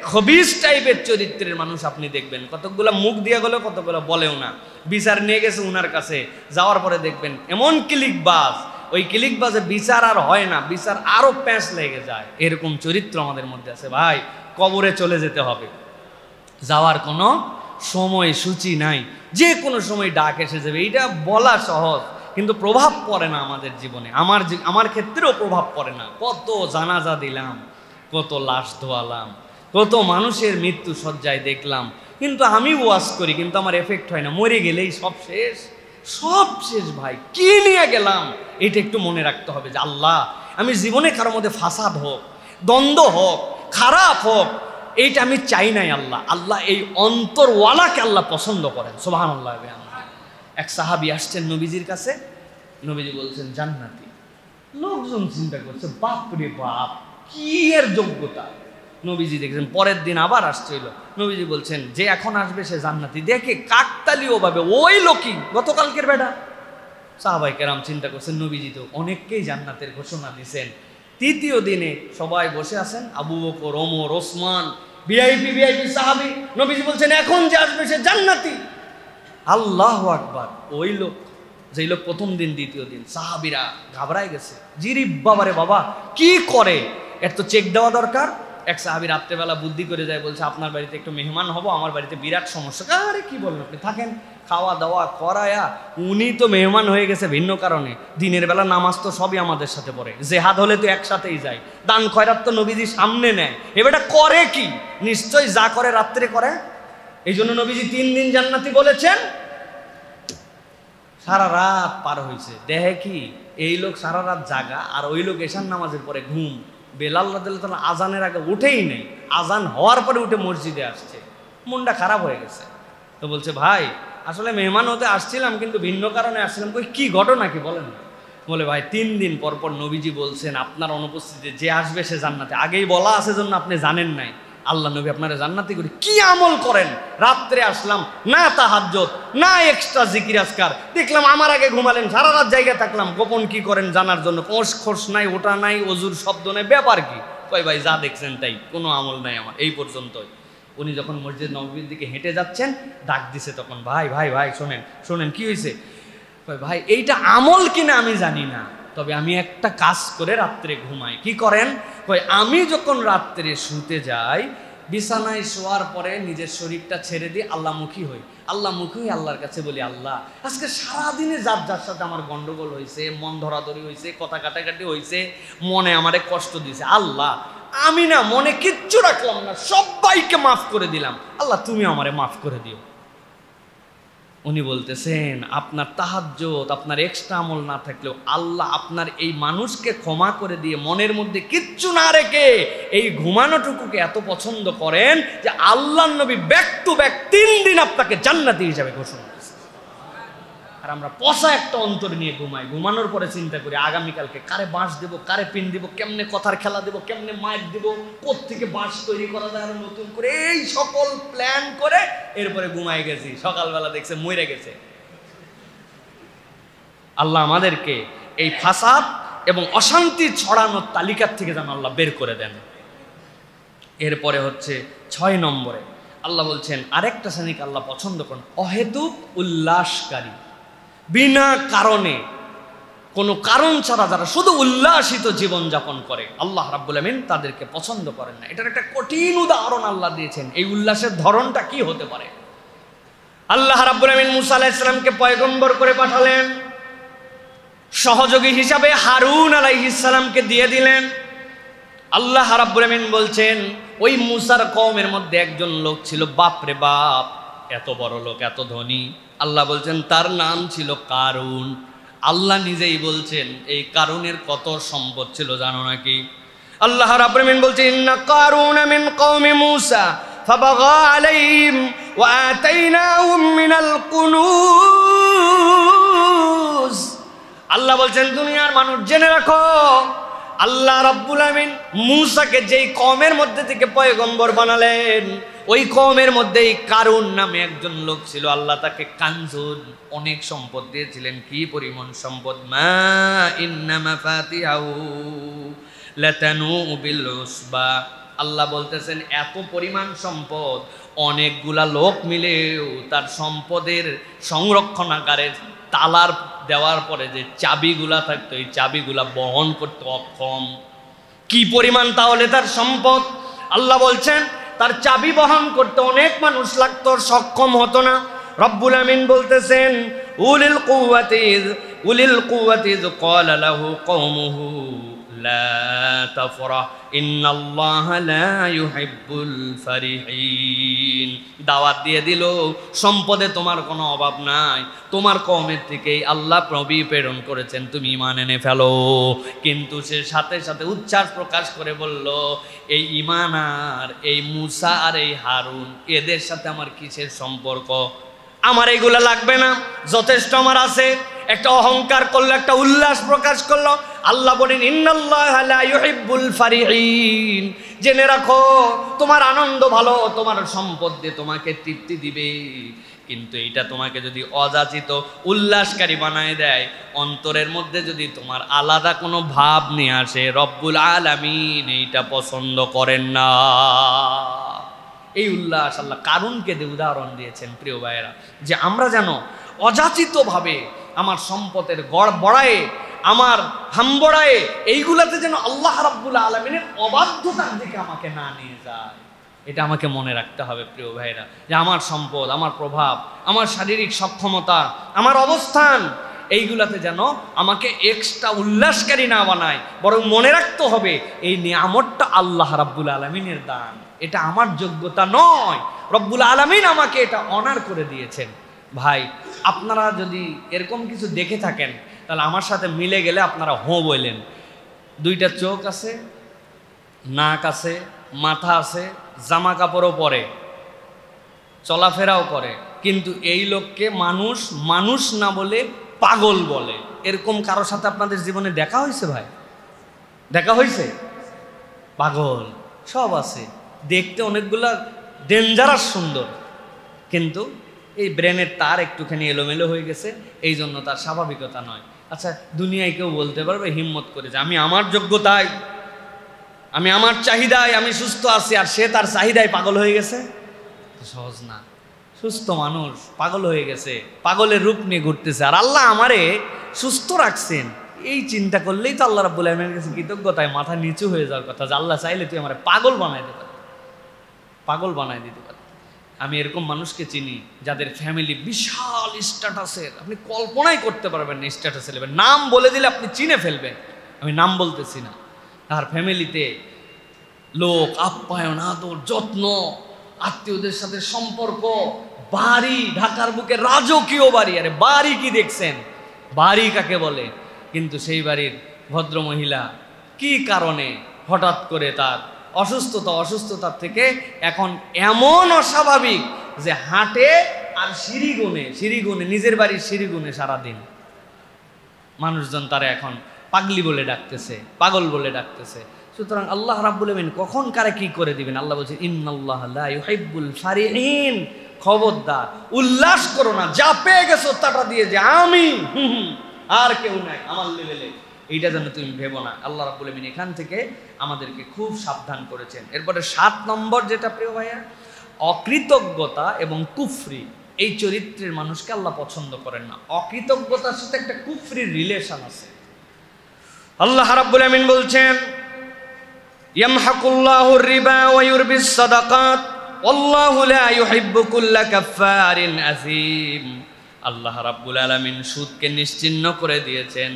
খবিস টাইপের চরিত্রের মানুষ আপনি দেখবেন। কতগুলো মুখ দিয়ে গেল, কতগুলো বলেও না। বিচার নিয়ে গেছে উনার কাছে, যাওয়ার পরে দেখবেন এমন ক্লিকবাজ, ওই ক্লিকবাজে বিচার আর হয় না, বিচার আরো প্যাঁচ লেগে যায়। এরকম চরিত্র আমাদের মধ্যে আছে ভাই। কবরে চলে যেতে হবে, যাওয়ার কোনো সময় সূচি নাই, যে কোনো সময় ডাক এসে যাবে। এইটা বলা সহজ, কিন্তু প্রভাব পড়ে না আমাদের জীবনে। আমার ক্ষেত্রেও প্রভাব পড়ে না। কত জানাজা দিলাম, কত লাশ ধোয়ালাম, কত মানুষের মৃত্যু সজ্জায় দেখলাম, কিন্তু আমি ওয়াজ করি কিন্তু আমার এফেক্ট হয় না। মরে গেলেই সব শেষ, সব শেষ ভাই, কি নিয়ে গেলাম? এটা একটু মনে রাখতে হবে যে আল্লাহ, আমি জীবনে কারোর মধ্যে ফাসাদ হোক, দ্বন্দ্ব হোক, খারাপ হোক, এইটা আমি চাই নাই। আল্লাহ আল্লাহ এই অন্তরওয়ালাকে আল্লাহ পছন্দ করেন। সুবহানাল্লাহ। এক সাহাবী আসছেন নবীজির কাছে, নবীজি বলছেন জান্নাতি। লোকজন চিন্তা করছে বাপ রে বাপ, কি এর যোগ্যতা। নবীজি দেখছেন পরের দিন আবার আসছিল, নবীজি বলছেন যে এখন আসবে সে জান্নাতি। দেখে কাকতালীয় ভাবে ওই লোকই গতকালকের বেটা। সাহাবায়ে কেরাম চিন্তা করছেন নবীজি তো অনেককেই জান্নাতের ঘোষণা দিয়েছেন। তৃতীয় দিনে সবাই বসে আছেন, আবু বকর, ওমর, ওসমান, ভিআইপি সাহাবী। নবীজি বলছেন এখন যে আসবে সে জান্নাতি। আল্লাহু আকবার। ওই লোক, যেই লোক প্রথম দিন দ্বিতীয় দিন, সাহাবীরা ঘাবড়ায় গেছে। জিরি বাবারে বাবা, কি করে, এর তো চেক দেওয়া দরকার। এক সাহাবী রাত্রেবেলা বুদ্ধি করে যায়, বলছে আপনার বাড়িতে একটু মেহমান হবো, আমার বাড়িতে বিরাট সমস্যা। আরে কি বলেন আপনি, থাকেন, খাওয়া দাওয়া করায়া। উনি তো মেহমান হয়ে গেছে ভিন্ন কারণে, দিনের বেলা নামাজ তো সবই আমাদের সাথে পড়ে, জেহাদ হলে তো একসাথেই যায়, দান খয়রাত তো নবীজি সামনে নেয়। এবারটা করে কি, নিশ্চয়ই যা করে রাত্রে করে। এই জন্য নবীজি 3 দিন জান্নাতি বলেছেন। সারা রাত পার হয়েছে, দেখে কি এই লোক সারা রাত জাগা, আর ওই লোক এশার নামাজের পরে ঘুম। বেলাল রাদিয়াল্লাহু তাআলা আজানের আগে উঠেই নেই, আজান হওয়ার পরে উঠে মসজিদে আসছে। মনটা খারাপ হয়ে গেছে। তো বলছে ভাই আসলে মেহমান হতে আসছিলাম, কিন্তু ভিন্ন কারণে আসছিলাম। কি ঘটনা কি বলেন না? বলে ভাই 3 দিন পর পর নবীজি বলছেন আপনার অনুপস্থিতিতে যে আসবে সে জান্নাতে। আগেই বলা আছে জন্য আপনি জানেন নাই। আল্লাহ নবী আপনারা জান্নাতি করে কি আমল করেন? রাত্রে আসলাম, না তাহাজ্জুদ, না এক্সট্রা জিকির আজকার, দেখলাম আমার আগে ঘুমালেন, সারা রাত জায়গায় থাকলাম, গোপন কি করেন জানার জন্য। কোষ খোস নাই, ওটা নাই, অজুর শব্দ নাই, ব্যাপার কি? কই ভাই যা দেখছেন তাই, কোনো আমল নাই আমার, এই পর্যন্তই। উনি যখন মসজিদ নববীর দিকে হেঁটে যাচ্ছেন, ডাক দিছে তখন, ভাই ভাই ভাই শোনেন শোনেন, কি হয়েছে? কই ভাই এইটা আমল কিনা আমি জানি না, তবে আমি একটা কাজ করে রাত্রে ঘুমাই। কি করেন? কই আমি যখন রাত্রে শুতে যাই, বিছানায় শোয়ার পরে নিজের শরীরটা ছেড়ে দিয়ে আল্লাহমুখী হই। আল্লাহমুখী হয়ে আল্লাহর কাছে বলি, আল্লাহ আজকে সারাদিনে যার যার সাথে আমার গন্ডগোল হয়েছে, মন ধরাধরি হয়েছে, কথা কাটাকাটি হয়েছে, মনে আমারে কষ্ট দিয়েছে, আল্লাহ আমি না মনে কিচ্ছু রাখলাম না, সবাইকে মাফ করে দিলাম, আল্লাহ তুমি আমারে মাফ করে দিও। উনি বলতেছেন আপনার তাহাজ্জুদ, আপনার এক্সট্রা আমল না থাকলেও আল্লাহ আপনার এই মানুষকে ক্ষমা করে দিয়ে মনের মধ্যে কিচ্ছু না রেখে এই ঘুমানোটুকুকে এত পছন্দ করেন যে আল্লাহর নবী ব্যাক টু ব্যাক 3 দিন আপনাকে জান্নাতি হিসাবে ঘোষণা করেছেন। আর আমরা পচা একটা অন্তর নিয়ে ঘুমাই, ঘুমানোর পরে চিন্তা করি আগামীকালকে কারে বাঁশ দেব, কারে পিন দিব, কেমনে কথার খেলা দেব, কেমনে মাইক দিব, কোত্থেকে বাঁশ তৈরি করা যায় আরো নতুন করে, এই সকল প্ল্যান করে এরপরে ঘুমাই গেছি, সকালবেলা দেখছে মরে গেছে। আল্লাহ আমাদেরকে এই ফাসাদ এবং অশান্তি ছড়ানোর তালিকার থেকে যেন আল্লাহ বের করে দেন। এরপরে হচ্ছে 6 নম্বরে আল্লাহ বলছেন আরেকটা শ্রেণীকে আল্লাহ পছন্দ করেন, অহেতুক উল্লাসকারী, বিনা কারণে, কোনো কারণ ছাড়া যারা শুধু উল্লাসিত জীবন যাপন করে, আল্লাহ রাব্বুল আমিন তাদেরকে পছন্দ করেন না। এটার একটা কঠিন উদাহরণ আল্লাহ দিয়েছেন। এই উল্লাসের ধরনটা কি হতে পারে? আল্লাহ রাব্বুল আমিন মুসা আলাইহিস সালামকে পয়গম্বর করে পাঠালেন, সহযোগী হিসাবে হারুন আলাইহিস সালামকে দিয়ে দিলেন। আল্লাহ রাব্বুল আমিন বলছেন ওই মুসার কওমের মধ্যে একজন লোক ছিল, বাপ রে বাপ, এত বড় লোক, এত ধনী। আল্লাহ বলছেন তার নাম ছিল কারুন। আল্লাহ নিজেই বলছেন এই কারুনের কত সম্পদ ছিল জানো নাকি? আল্লাহ রাব্বুল আমিন বলছেন ইন্না কারুনা মিন কওমি মূসা ফাবাগা আলাইহিম ওয়া আতাইনাহুম মিনাল কুনুজ। আল্লাহ বলছেন দুনিয়ার মানুষ জেনে রাখো, আল্লাহ রাব্বুল আমিন মূসাকে যেই কওমের মধ্যে থেকে পয়গম্বর বানালেন, ওই কওমের মধ্যেই কারুন নামে একজন লোক ছিল। আল্লাহ তাকে কানজুন, অনেক সম্পদ দিয়েছিলেন। কি পরিমাণ সম্পদ! মা ইন্না মাফাতিহাহু লাতানু বিল উসবা। আল্লাহ বলতেছেন এত পরিমাণ সম্পদ, অনেকগুলা লোক মিলেও তার সম্পদের সংরক্ষণাগারের তালার দেওয়ার পরে যে চাবিগুলা থাকতো, এই চাবিগুলা বহন করতে অক্ষম। কি পরিমাণ তাহলে তার সম্পদ! আল্লাহ বলছেন তার চাবি বহন করতে অনেক মানুষ লাগতো, সক্ষম হতো না। রব্বুল আমিন বলতেছেন উলিল কুওয়াতি ইয ক্বালা লাহু কওমুহু লা তাফরাহ ইন্নাল্লাহা লা ইউহিব্বুল ফারিহিন। দাওয়াত দিয়ে দিল, সম্পদে তোমার কোনো অভাব নাই, তোমার কওমের থেকেই আল্লাহ নবী প্রেরণ করেছেন, তুমি ঈমান এনে ফেলো। কিন্তু সে সাথে সাথে উচ্ছ্বাস প্রকাশ করে বলল, এই ঈমান আর এই মূসা আর এই হারুন এদের সাথে আমার কিসের সম্পর্ক? আমার এগুলা লাগবে না, যথেষ্ট আমার আছে। একটা অহংকার করলো, একটা উল্লাস প্রকাশ করলো। আল্লাহ বলেন ইন্নাল্লাহা লা ইউহিব্বুল ফারিহিন, জেনে রাখো তোমার আনন্দ ভালো, তোমার সম্পদ দিয়ে তোমাকে তৃপ্তি দিবে, কিন্তু এইটা তোমাকে যদি অযাচিত উল্লাসকারী বানায় দেয়, অন্তরের মধ্যে যদি তোমার আলাদা কোনো ভাব নিয়ে আসে, রব্বুল আলামিন এইটা পছন্দ করেন না। এই উল্লাস আল্লাহ কারুনকে দিয়ে উদাহরণ দিয়েছেন প্রিয় ভাইয়েরা, যে আমরা যেন অযাচিতভাবে আমার সম্পদের গড় বড়ায়ে, আমার হাম্বড়ায়ে, এইগুলাতে যেন আল্লাহ রাব্বুল আলামিনের অবাধ্যতার দিকে আমাকে না নিয়ে যায়। এটা আমাকে মনে রাখতে হবে প্রিয় ভাইয়েরা, যে আমার সম্পদ, আমার প্রভাব, আমার শারীরিক সক্ষমতা, আমার অবস্থান, এইগুলাতে যেন আমাকে এক্সট্রা উল্লাসকারী না বানায়, বরং মনে রাখতে হবে এই নিয়ামতটা আল্লাহ রাব্বুল আলামিনের দান, এটা আমার যোগ্যতা নয়, রব্বুল আলামিন আমাকে এটা অনার করে দিয়েছেন। ভাই, আপনারা যদি এরকম কিছু দেখে থাকেন তাহলে আমার সাথে মিলে গেলে আপনারা হোঁ বললেন। দুইটা চোখ আছে, নাক আছে, মাথা আছে, জামা কাপড়ও পরে, চলাফেরাও করে, কিন্তু এই লোককে মানুষ মানুষ না বলে পাগল বলে। এরকম কারোর সাথে আপনাদের জীবনে দেখা হয়েছে? ভাই, দেখা হয়েছে? পাগল সব আছে, দেখতে অনেকগুলা ডেঞ্জারাস সুন্দর, কিন্তু এই ব্রেনের তার একটুখানি এলোমেলো হয়ে গেছে, এই জন্য তার স্বাভাবিকতা নয়। আচ্ছা, দুনিয়ায় কেউ বলতে পারবে হিম্মত করে যে আমি আমার যোগ্যতায়, আমি আমার চাহিদায় আমি সুস্থ আছি, আর সে তার চাহিদায় পাগল হয়ে গেছে? সহজ না। সুস্থ মানুষ পাগল হয়ে গেছে, পাগলের রূপ নিয়ে ঘুরতেছে, আর আল্লাহ আমারে সুস্থ রাখছেন, এই চিন্তা করলেই তো আল্লাহ রাব্বুল আলামিনের কাছে কৃতজ্ঞতায় মাথা নিচু হয়ে যাওয়ার কথা, যে আল্লাহ চাইলে তুই আমারে পাগল বানাই দিতে পার, পাগল বানাই দিতে পার। আমি এরকম মানুষকে চিনি যাদের ফ্যামিলি বিশাল স্ট্যাটাসের, আপনি কল্পনাই করতে পারবেন না স্ট্যাটাসের লেভেল, নাম বলে দিলে আপনি চিনে ফেলবেন, আমি নাম বলতেছি না। তার ফ্যামিলিতে লোক, আপ্যায়ন, আদর, যত্ন, আত্মীয়দের সাথে সম্পর্ক, বাড়ি, ঢাকার বুকে রাজকীয় বাড়ি। আরে বাড়ি কি দেখছেন? বাড়ি কাকে বলে? কিন্তু সেই বাড়ির ভদ্রমহিলা কি কারণে হঠাৎ করে তার অসুস্থতার থেকে এখন এমন অস্বাভাবিক যে হাঁটে আর সিঁড়ি গুনে নিজের বাড়ির সিঁড়ি গুনে সারাদিন। মানুষজন তারা এখন পাগলি বলে ডাকতেছে, পাগল বলে ডাকতেছে। সুতরাং আল্লাহ রাব্বুল আলামিন কখন কারে কি করে দিবেন, আল্লাহ বলছেন ইন্নাল্লাহা লা ইউহিব্বুল ফারিহিন, খবরদার উল্লাস করো না, যা পেয়ে গেছো তাটা দিয়ে যে আমি আর কেউ নাই আমার লেভেলে, এইটা যেন তুমি ভেবো না। আল্লাহ রাব্বুল আলামিন এখান থেকে আমাদেরকে খুব সাবধান করেছেন। এরপরে 7 নম্বর যেটা প্রিয় ভাইয়া, অকৃতজ্ঞতা এবং কুফরি, এই চরিত্রের মানুষকে আল্লাহ পছন্দ করেন না। অকৃতজ্ঞতার সাথে একটা কুফরির রিলেশন আছে। আল্লাহ রাব্বুল আলামিন বলছেন ইয়ামহাকুল্লাহুর রিবা ওয়া ইউরবিস সাদাকাত ওয়াল্লাহু লা ইউহিব্বু কুল্লা কাফফারিন আসীম। আল্লাহ রাব্বুল আলামিন সুদকে নিশ্চিহ্ন করে দিয়েছেন,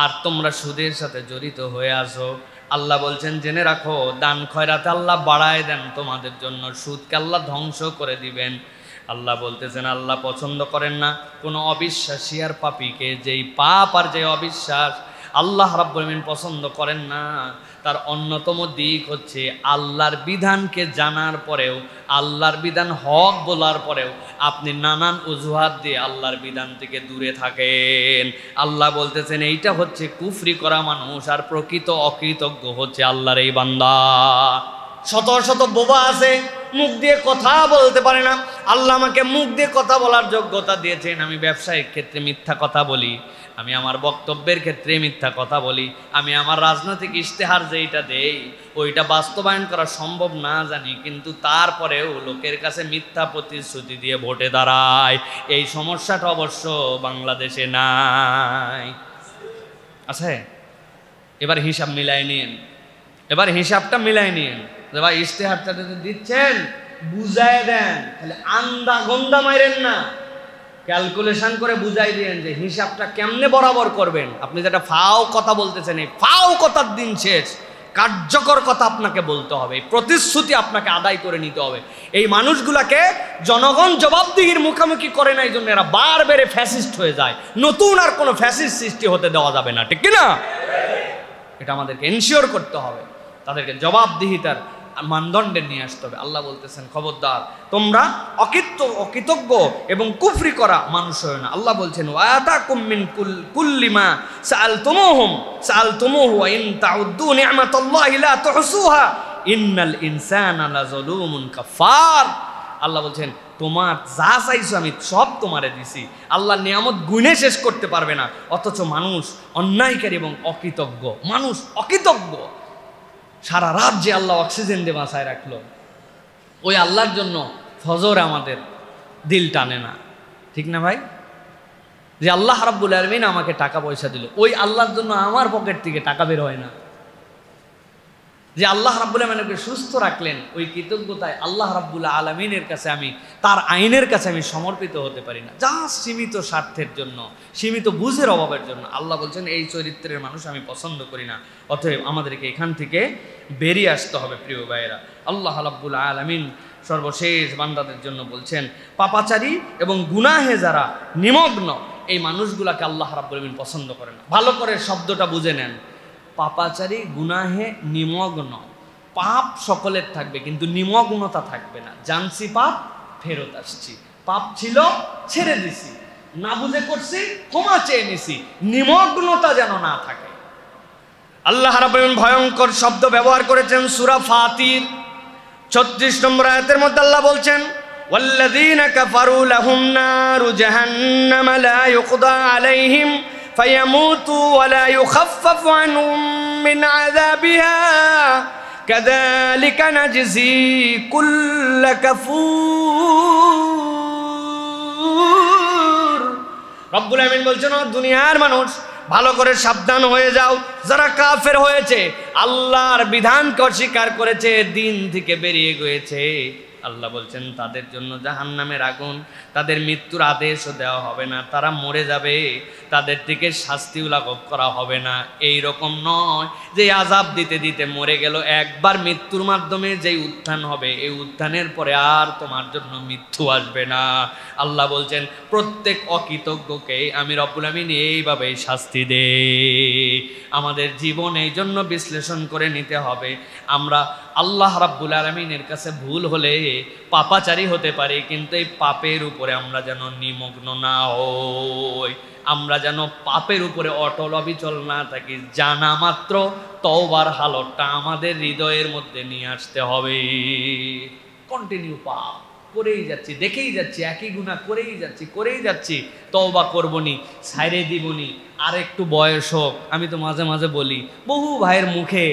আর তোমরা সুদের সাথে জড়িত হয়ে আসো। আল্লাহ বলছেন জেনে রাখো, দান খয়রাতে আল্লাহ বাড়ায় দেন তোমাদের জন্য, সুদকে আল্লাহ ধ্বংস করে দিবেন। আল্লাহ বলতেছেন আল্লাহ পছন্দ করেন না কোনো অবিশ্বাসী আর পাপীকে। যেই পাপ আর যে অবিশ্বাস আল্লাহ রাব্বুল আলামিন পছন্দ করেন না, তার অন্যতম দিক হচ্ছে আল্লাহর বিধানকে জানার পরেও, আল্লাহর বিধান হক বলার পরেও আপনি নানান অজুহাত দিয়ে আল্লাহর বিধান থেকে দূরে থাকেন। আল্লাহ বলতেছেন এইটা হচ্ছে কুফরি করা মানুষ, আর প্রকৃত অকৃতজ্ঞ হচ্ছে আল্লাহর এই বান্দা। শত শত বোবা আছে, মুখ দিয়ে কথা বলতে পারে না। আল্লাহ আমাকে মুখ দিয়ে কথা বলার যোগ্যতা দিয়েছেন। আমি ব্যবসায়িক ক্ষেত্রে মিথ্যা কথা বলি, আমি আমার বক্তব্যের ক্ষেত্রে মিথ্যা কথা বলি, আমি আমার রাজনৈতিক ইশতেহার যেইটা দেই ওইটা বাস্তবায়ন করা সম্ভব না জানি, কিন্তু তারপরেও লোকের কাছে মিথ্যা প্রতিশ্রুতি দিয়ে ভোটে দাঁড়ায়। এই সমস্যাটা অবশ্য বাংলাদেশে নাই, আছে। এবার হিসাব মিলাই নিন, এবার হিসাবটা মিলাই নিন যে ভাই ইশতেহারটা যদি দিচ্ছেন বুঝায় দেন, তাহলে আন্দা গন্দা মাইরেন না। ক্যালকুলেশন করে বুঝাই দিয়েন যে হিসাবটা কেমনে বরাবর করবেন। আপনি যেটা ফাও কথা বলতেছেন, এই ফাও কথার দিন শেষ। কার্যকর কথা আপনাকে বলতে হবে, প্রতিশ্রুতি আপনাকে আদায় করে নিতে হবে। এই মানুষগুলাকে জনগণ জবাবদিহির মুখোমুখি করে না, এই জন্য এরা বারবারে ফ্যাসিস্ট হয়ে যায়। নতুন আর কোনো ফ্যাসিস্ট সৃষ্টি হতে দেওয়া যাবে না, ঠিক কিনা? এটা আমাদেরকে এনশিওর করতে হবে, তাদেরকে জবাবদিহিতার মানদণ্ডে নিয়ে আসতে হবে। আল্লাহ বলতেছেন খবরদার তোমরা অকৃতজ্ঞ এবং কুফরি করা মানুষ হয় না। আল্লাহ বলছেন ওয়াতাকুম মিন কুল্লি মা সাআলতুমুহু ওয়া ইন তাউদ্দু নি'মাতাল্লাহি লা তুহসুহা ইন্নাল ইনসানা লাযালুমুন কাফার। আল্লাহ বলছেন তোমার যা চাইছো আমি সব তোমারে দিছি। আল্লাহর নিয়ামত গুণে শেষ করতে পারবে না, অথচ মানুষ অন্যায়কারী এবং অকৃতজ্ঞ। মানুষ অকৃতজ্ঞ। সারা রাত যে আল্লাহ অক্সিজেন দিয়ে বাঁচায় রাখলো, ওই আল্লাহর জন্য ফজরে আমাদের দিল টানে না, ঠিক না ভাই? যে আল্লাহ রাব্বুল আলামিন আমাকে টাকা পয়সা দিল, ওই আল্লাহর জন্য আমার পকেট থেকে টাকা বের হয় না। যে আল্লাহ রাব্বুল আলামিনকে সুস্থ রাখলেন, ওই কৃতজ্ঞতায় আল্লাহ রাব্বুল আলামিনের কাছে আমি, তার আইনের কাছে আমি সমর্পিত হতে পারি না, যা সীমিত স্বার্থের জন্য, সীমিত বুঝের অভাবের জন্য। আল্লাহ বলছেন এই চরিত্রের মানুষ আমি পছন্দ করি না। অতএব আমাদেরকে এখান থেকে বেরিয়ে আসতে হবে প্রিয় ভাইয়েরা। আল্লাহ রাব্বুল আলামিন সর্বশেষ বান্দাদের জন্য বলছেন পাপাচারী এবং গুনাহে যারা নিমগ্ন, এই মানুষগুলাকে আল্লাহ রাব্বুল আলামিন পছন্দ করে না। ভালো করে শব্দটা বুঝে নেন, পাপাচারী গুনাহে নিমগ্ন। পাপ সকলের থাকবে কিন্তু নিমগ্নতা থাকবে না। জানছি পাপ, ফেরত আসছি, পাপ ছিল ছেড়ে দিছি, না বুঝে করছি, ক্ষমা চেয়ে নিছি, নিমগ্নতা যেন না থাকে। আল্লাহ রাব্বুল আলামিন ভয়ঙ্কর শব্দ ব্যবহার করেছেন সূরা ফাতির 36 নম্বর আয়াতের মধ্যে। আল্লাহ বলছেন ওয়াল্লাযীনা কাফারু লাহুম নারু জাহান্নাম লা ইউকদা আলাইহিম فيموتوا ولا يخفف عنهم من عذابها كذلك نجزي كل كفور। রব্বুল আমিন বলছেন দুনিয়ার মানুষ ভালো করে সাবধান হয়ে যাও, যারা কাফের হয়েছে, আল্লাহর বিধানকে অস্বীকার করেছে, দিন থেকে বেরিয়ে গিয়েছে, আল্লাহ বলছেন তাদের জন্য জাহান্নামের আগুন, তাদের মৃত্যুর আদেশও দেওয়া হবে না, তারা মরে যাবে, তাদের থেকে শাস্তিও লাঘব করা হবে না। এই রকম নয় যে আযাব দিতে দিতে মরে গেল, একবার মৃত্যুর মাধ্যমে যেই উত্থান হবে, এই উত্থানের পরে আর তোমার জন্য মৃত্যু আসবে না। আল্লাহ বলছেন প্রত্যেক অকৃতজ্ঞকে আমি রব্বুল আমিন এইভাবেই শাস্তি দেই। আমাদের জীবন এই জন্য বিশ্লেষণ করে নিতে হবে, আমরা আল্লাহ রাব্বুল আলামিনের কাছে ভুল হলে পাপাচারী হতে পারি, কিন্তু এই পাপের উপরে আমরা যেন নিমগ্ন না হই, আমরা যেন পাপের উপরে অটল অবিচল না থাকি। জানা মাত্র তওবার হালতটা আমাদের হৃদয়ের মধ্যে নিয়ে আসতে হবে। কন্টিনিউ পাপ করেই যাচ্ছি, দেখেই যাচ্ছি, একই গুনাহ করেই যাচ্ছি, তওবা করবনি, ছাইরে দিবনি, আর একটু বয়স হোক। আমি তো মাঝে মাঝে বলি বহু ভাইয়ের মুখে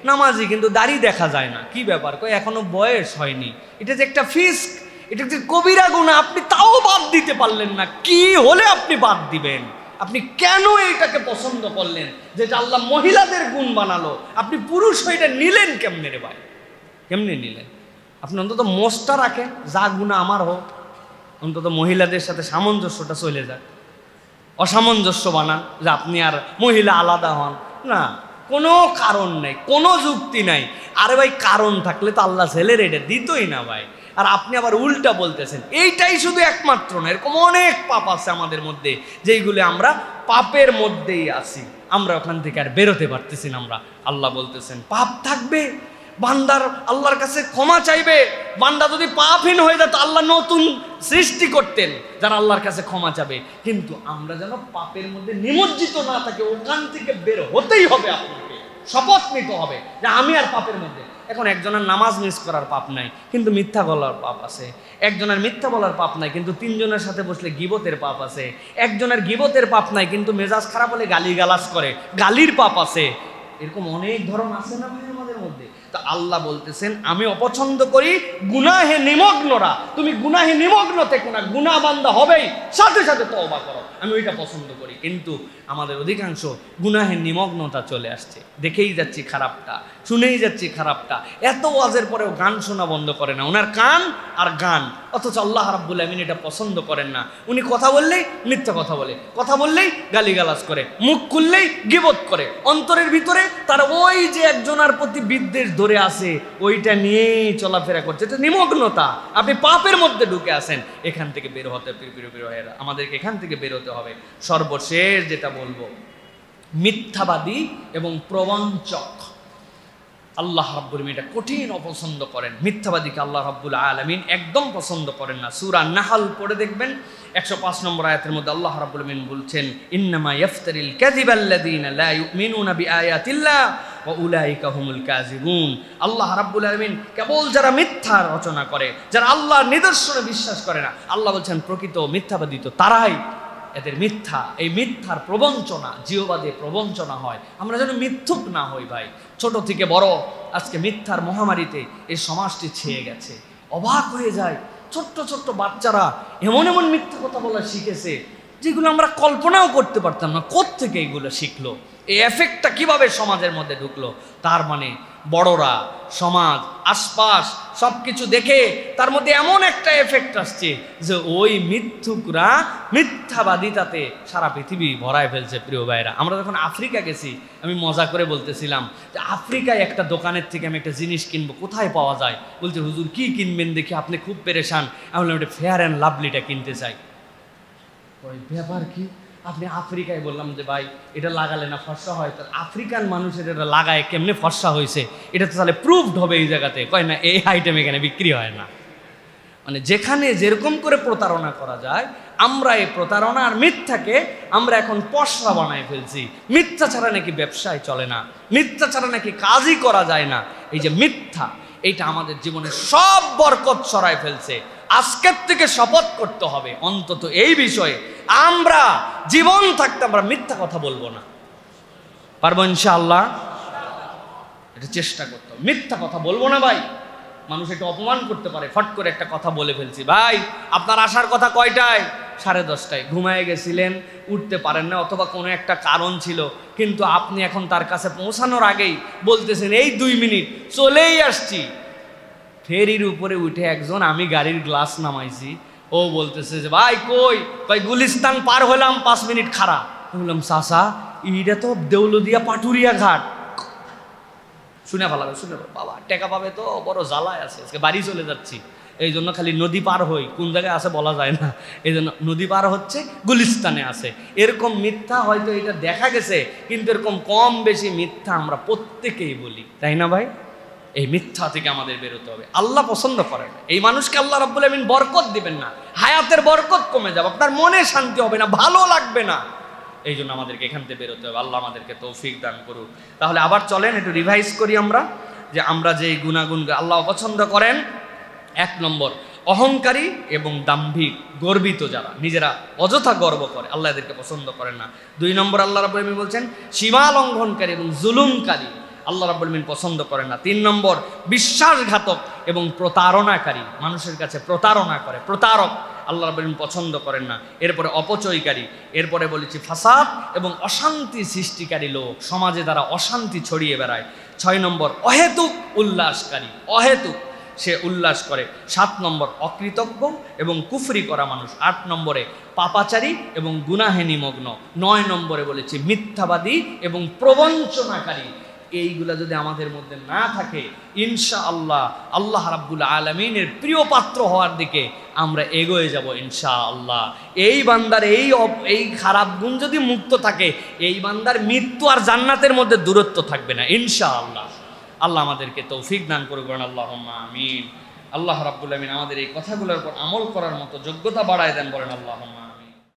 নামাজি কিন্তু দাড়ি দেখা যায় না, কি ব্যাপার? কই এখনো বয়স হয়নি। এটা যে একটা ফিস্ক, এটা যে কবিরা গুনাহ, আপনি তাও বাদ দিতে পারলেন না। কি হলে আপনি বাদ দিবেন? আপনি কেন এইটাকে পছন্দ করলেন যেটা আল্লাহ মহিলাদের গুণ বানালো? আপনি পুরুষ হয়ে এটা নিলেন কেমনে রে ভাই? কেমনে নিলেন? আপনি অন্তত মোষটা রাখেন, যা গুনাহ আমার হোক, অন্তত মহিলাদের সাথে সামঞ্জস্যটা চলে যাক। অসামঞ্জস্য বানান যে আপনি আর মহিলা আলাদা হন না, কোনো কারণ নেই, কোনো যুক্তি নাই। আরে ভাই কারণ থাকলে তো আল্লাহ ছেলের এটা দিতই না ভাই। আর আপনি আবার উল্টা বলতেছেন। এইটাই শুধু একমাত্র না, এরকম অনেক পাপ আছে আমাদের মধ্যে, যেইগুলো আমরা পাপের মধ্যেই আছি, আমরা ওখান থেকে আর বেরোতে পারতেছি না। আমরা আল্লাহ বলতেছেন পাপ থাকবে, বান্দার আল্লাহর কাছে ক্ষমা চাইবে। বান্দা যদি পাপহীন হয়ে যেত, আল্লাহ নতুন সৃষ্টি করতেন যারা আল্লাহর কাছে ক্ষমা চাবে। কিন্তু আমরা যেন পাপের মধ্যে নিমজ্জিত না থাকে, ওখান থেকে বের হতেই হবে। আপনাকে শপথ নিতে হবে যে আমি আর পাপের মধ্যে। এখন একজনের নামাজ মিস করার পাপ নাই কিন্তু মিথ্যা বলার পাপ আছে, একজনের মিথ্যা বলার পাপ নাই কিন্তু তিনজনের সাথে বসলে গীবতের পাপ আছে, একজনের গীবতের পাপ নাই কিন্তু মেজাজ খারাপ হলে গালিগালাজ করে, গালির পাপ আছে। এরকম অনেক ধরন আছে না ভাই আমাদের মধ্যে। তা আল্লাহ বলতেছেন আমি অপছন্দ করি গুনাহে নিমগ্নরা। তুমি গুনাহে নিমগ্ন থেকো না, গুনাহ বান্দা হবেই, সাথে সাথে তওবা করো, আমি ওইটা পছন্দ করি। কিন্তু আমাদের অধিকাংশ গুনাহে নিমগ্নতা চলে আসছে, দেখেই যাচ্ছি খারাপটা, শুনেই যাচ্ছি খারাপটা। এত ওয়াজের পরেও গান শোনা বন্ধ করে না, ওনার কান আর গান অথচ আল্লাহ রাব্বুল আমিন এটা পছন্দ করেন না। উনি কথা বললেই মিথ্যা কথা বলে, কথা বললেই গালিগালাজ করে, মুখ খুললেই গীবত করে, অন্তরের ভিতরে তার ওই যে একজনের প্রতি বিদ্বেষ ধরে আছে, ওইটা নিয়েই চলাফেরা করছে। এটা নিমগ্নতা, আপনি পাপের মধ্যে ঢুকে আসেন। এখান থেকে বের হতে আমাদেরকে এখান থেকে বের হতে হবে। সর্বশেষ যেটা বলবো, মিথ্যাবাদী এবং প্রবঞ্চক আল্লাহ রাব্বুল আলামিন এটা কঠিন অপছন্দ করেন। মিথ্যাবাদীকে আল্লাহ রাব্বুল আলামিন একদম পছন্দ করেন না। সূরা নাহল পড়ে দেখবেন 105 নম্বর আয়াতের মধ্যে আল্লাহ রাব্বুল আলামিন বলছেন, ইন্নামা ইয়াফতারিল কাযিবাল্লাযীনা লা ইউমিনুনা বিআয়াতিল্লাহ ওয়া উলাইকা হুমুল কাযিবুন। আল্লাহ রাব্বুল আলামিন কেবল যারা মিথ্যা রচনা করে, যারা আল্লাহর নিদর্শনে বিশ্বাস করে না, আল্লাহ বলছেন প্রকৃত মিথ্যাবাদী তো তারাই। এদের মিথ্যা, এই মিথ্যার প্রবঞ্চনা, জিহ্বাতে প্রবঞ্চনা হয়। আমরা যেন মিথ্যুক না হই ভাই। ছোট থেকে বড় আজকে মিথ্যার মহামারীতে এই সমাজটি ছেয়ে গেছে। অবাক হয়ে যায়, ছোট্ট ছোট্ট বাচ্চারা এমন এমন মিথ্যা কথা বলা শিখেছে যেগুলো আমরা কল্পনাও করতে পারতাম না। কোত্থেকে এগুলো শিখলো, এই এফেক্টটা কিভাবে সমাজের মধ্যে ঢুকলো? তার মানে বড়রা, সমাজ, আশপাশ সব কিছু দেখে তার মধ্যে এমন একটা এফেক্ট আসছে যে ওই মিথ্যুকরা মিথ্যাবাদিতাতে সারা পৃথিবী ভরায় ফেলছে। প্রিয় ভাইরা, আমরা যখন আফ্রিকা গেছি, আমি মজা করে বলতেছিলাম যে আফ্রিকায় একটা দোকানের থেকে আমি একটা জিনিস কিনবো, কোথায় পাওয়া যায়? বলছে হুজুর কি কিনবেন দেখি, আপনি খুব পেরেশান। আমি বললাম এটা ফেয়ার অ্যান্ড লাভলিটা কিনতে চাই। ওই ব্যাপার কি? আপনি আফ্রিকায়? বললাম যে ভাই এটা লাগালে না ফর্সা হয়। তার আফ্রিকান মানুষের এটা লাগায় কেমনে ফর্সা হয়েছে, এটা তো তাহলে প্রুভড হবে এই জায়গাতে। কয় না, এই আইটেম এখানে বিক্রি হয় না। মানে যেখানে যেরকম করে প্রতারণা করা যায়, আমরা এই প্রতারণা আর মিথ্যাকে আমরা এখন পসরা বানায় ফেলছি। মিথ্যা ছাড়া নাকি ব্যবসায় চলে না, মিথ্যা ছাড়া নাকি কাজই করা যায় না। এই যে মিথ্যা, এইটা আমাদের জীবনে সব বরকত সরায় ফেলছে। আজকের থেকে শপথ করতে হবে অন্তত এই বিষয়ে, আমরা জীবন থাকতে আমরা মিথ্যা কথা বলবো না। পারবো ইনশাআল্লাহ? এটা চেষ্টা করতে হবে, মিথ্যা কথা বলবো না ভাই। মানুষ একটু অপমান করতে পারে, ফট করে একটা কথা বলে ফেলছি। ভাই আপনার আসার কথা কয়টায়? 10:30টায়। ঘুমায় গেছিলেন, উঠতে পারেন না, অথবা কোনো একটা কারণ ছিল, কিন্তু আপনি এখন তার কাছে পৌঁছানোর আগেই বলতেছেন এই 2 মিনিট চলেই আসছি। ফেরির উপরে উঠে একজন, আমি গাড়ির গ্লাস নামাইছি, ও বলতেছে যে ভাই কই? গুলিস্তান পার হলাম, 5 মিনিট খাড়া। বললাম চাচা এইটা তো দেউলদিয়া পাটুরিয়া ঘাট। শুনে ভালো, শুনে বাবা টেকা পাবে তো, বড় জ্বালায় আছে, আজকে বাড়ি চলে যাচ্ছি, এই জন্য খালি নদী পার হই, কোন জায়গায় আছে বলা যায় না, এই জন্য নদী পার হচ্ছে, গুলিস্তানে আছে। এরকম মিথ্যা হয়তো এটা দেখা গেছে, কিন্তু এরকম কম বেশি মিথ্যা আমরা প্রত্যেকেই বলি, তাই না ভাই? এই মিথ্যা থেকে আমাদের বেরোতে হবে। আল্লাহ পছন্দ করেন না এই মানুষকে। আল্লাহ রাব্বুল আমিন বরকত দিবেন না, হায়াতের বরকত কমে যাবে, আপনার মনে শান্তি হবে না, ভালো লাগবে না। এই জন্য আমাদেরকে এখান থেকে বেরোতে হবে। আল্লাহ আমাদেরকে তৌফিক দান করুক। তাহলে আবার চলেন একটু রিভাইজ করি আমরা, যে আমরা যে গুণাগুণ আল্লাহ পছন্দ করেন। 1 নম্বর, অহংকারী এবং দাম্ভিক, গর্বিত যারা, নিজেরা অযথা গর্ব করে, আল্লাহ এদেরকে পছন্দ করেন না। 2 নম্বর, আল্লাহ রাব্বুল আমিন বলছেন সীমা লঙ্ঘনকারী এবং জুলুমকারী, আল্লাহ রাব্বুল আমিন পছন্দ করেন না। 3 নম্বর, বিশ্বাসঘাতক এবং প্রতারণাকারী, মানুষের কাছে প্রতারণা করে, প্রতারক, আল্লাহ রাব্বুল আমিন পছন্দ করেন না। এরপরে অপচয়কারী, এরপরে বলেছি ফাসাদ এবং অশান্তি সৃষ্টিকারী লোক, সমাজে তারা অশান্তি ছড়িয়ে বেড়ায়। 6 নম্বর, অহেতুক উল্লাসকারী, অহেতুক সে উল্লাস করে। 7 নম্বর, অকৃতজ্ঞ এবং কুফরি করা মানুষ। 8 নম্বরে পাপাচারী এবং গুনাহে নিমগ্ন। 9 নম্বরে বলেছি মিথ্যাবাদী এবং প্রবঞ্চনাকারী। এইগুলা যদি আমাদের মধ্যে না থাকে, ইনশাআল্লাহ আল্লাহ রাব্বুল আলামিনের প্রিয় পাত্র হওয়ার দিকে আমরা এগিয়ে যাব ইনশাআল্লাহ। এই বান্দার এই খারাপ গুণ যদি মুক্ত থাকে, এই বান্দার মৃত্যু আর জান্নাতের মধ্যে দূরত্ব থাকবে না ইনশাআল্লাহ। আল্লাহ আমাদেরকে তৌফিক দান করুন, আল্লাহুম্মা আমিন। আল্লাহ রাব্বুল আলামিন আমাদের এই কথাগুলোর উপর আমল করার মতো যোগ্যতা বাড়ায় দেন, বলেন আল্লাহুম্মা।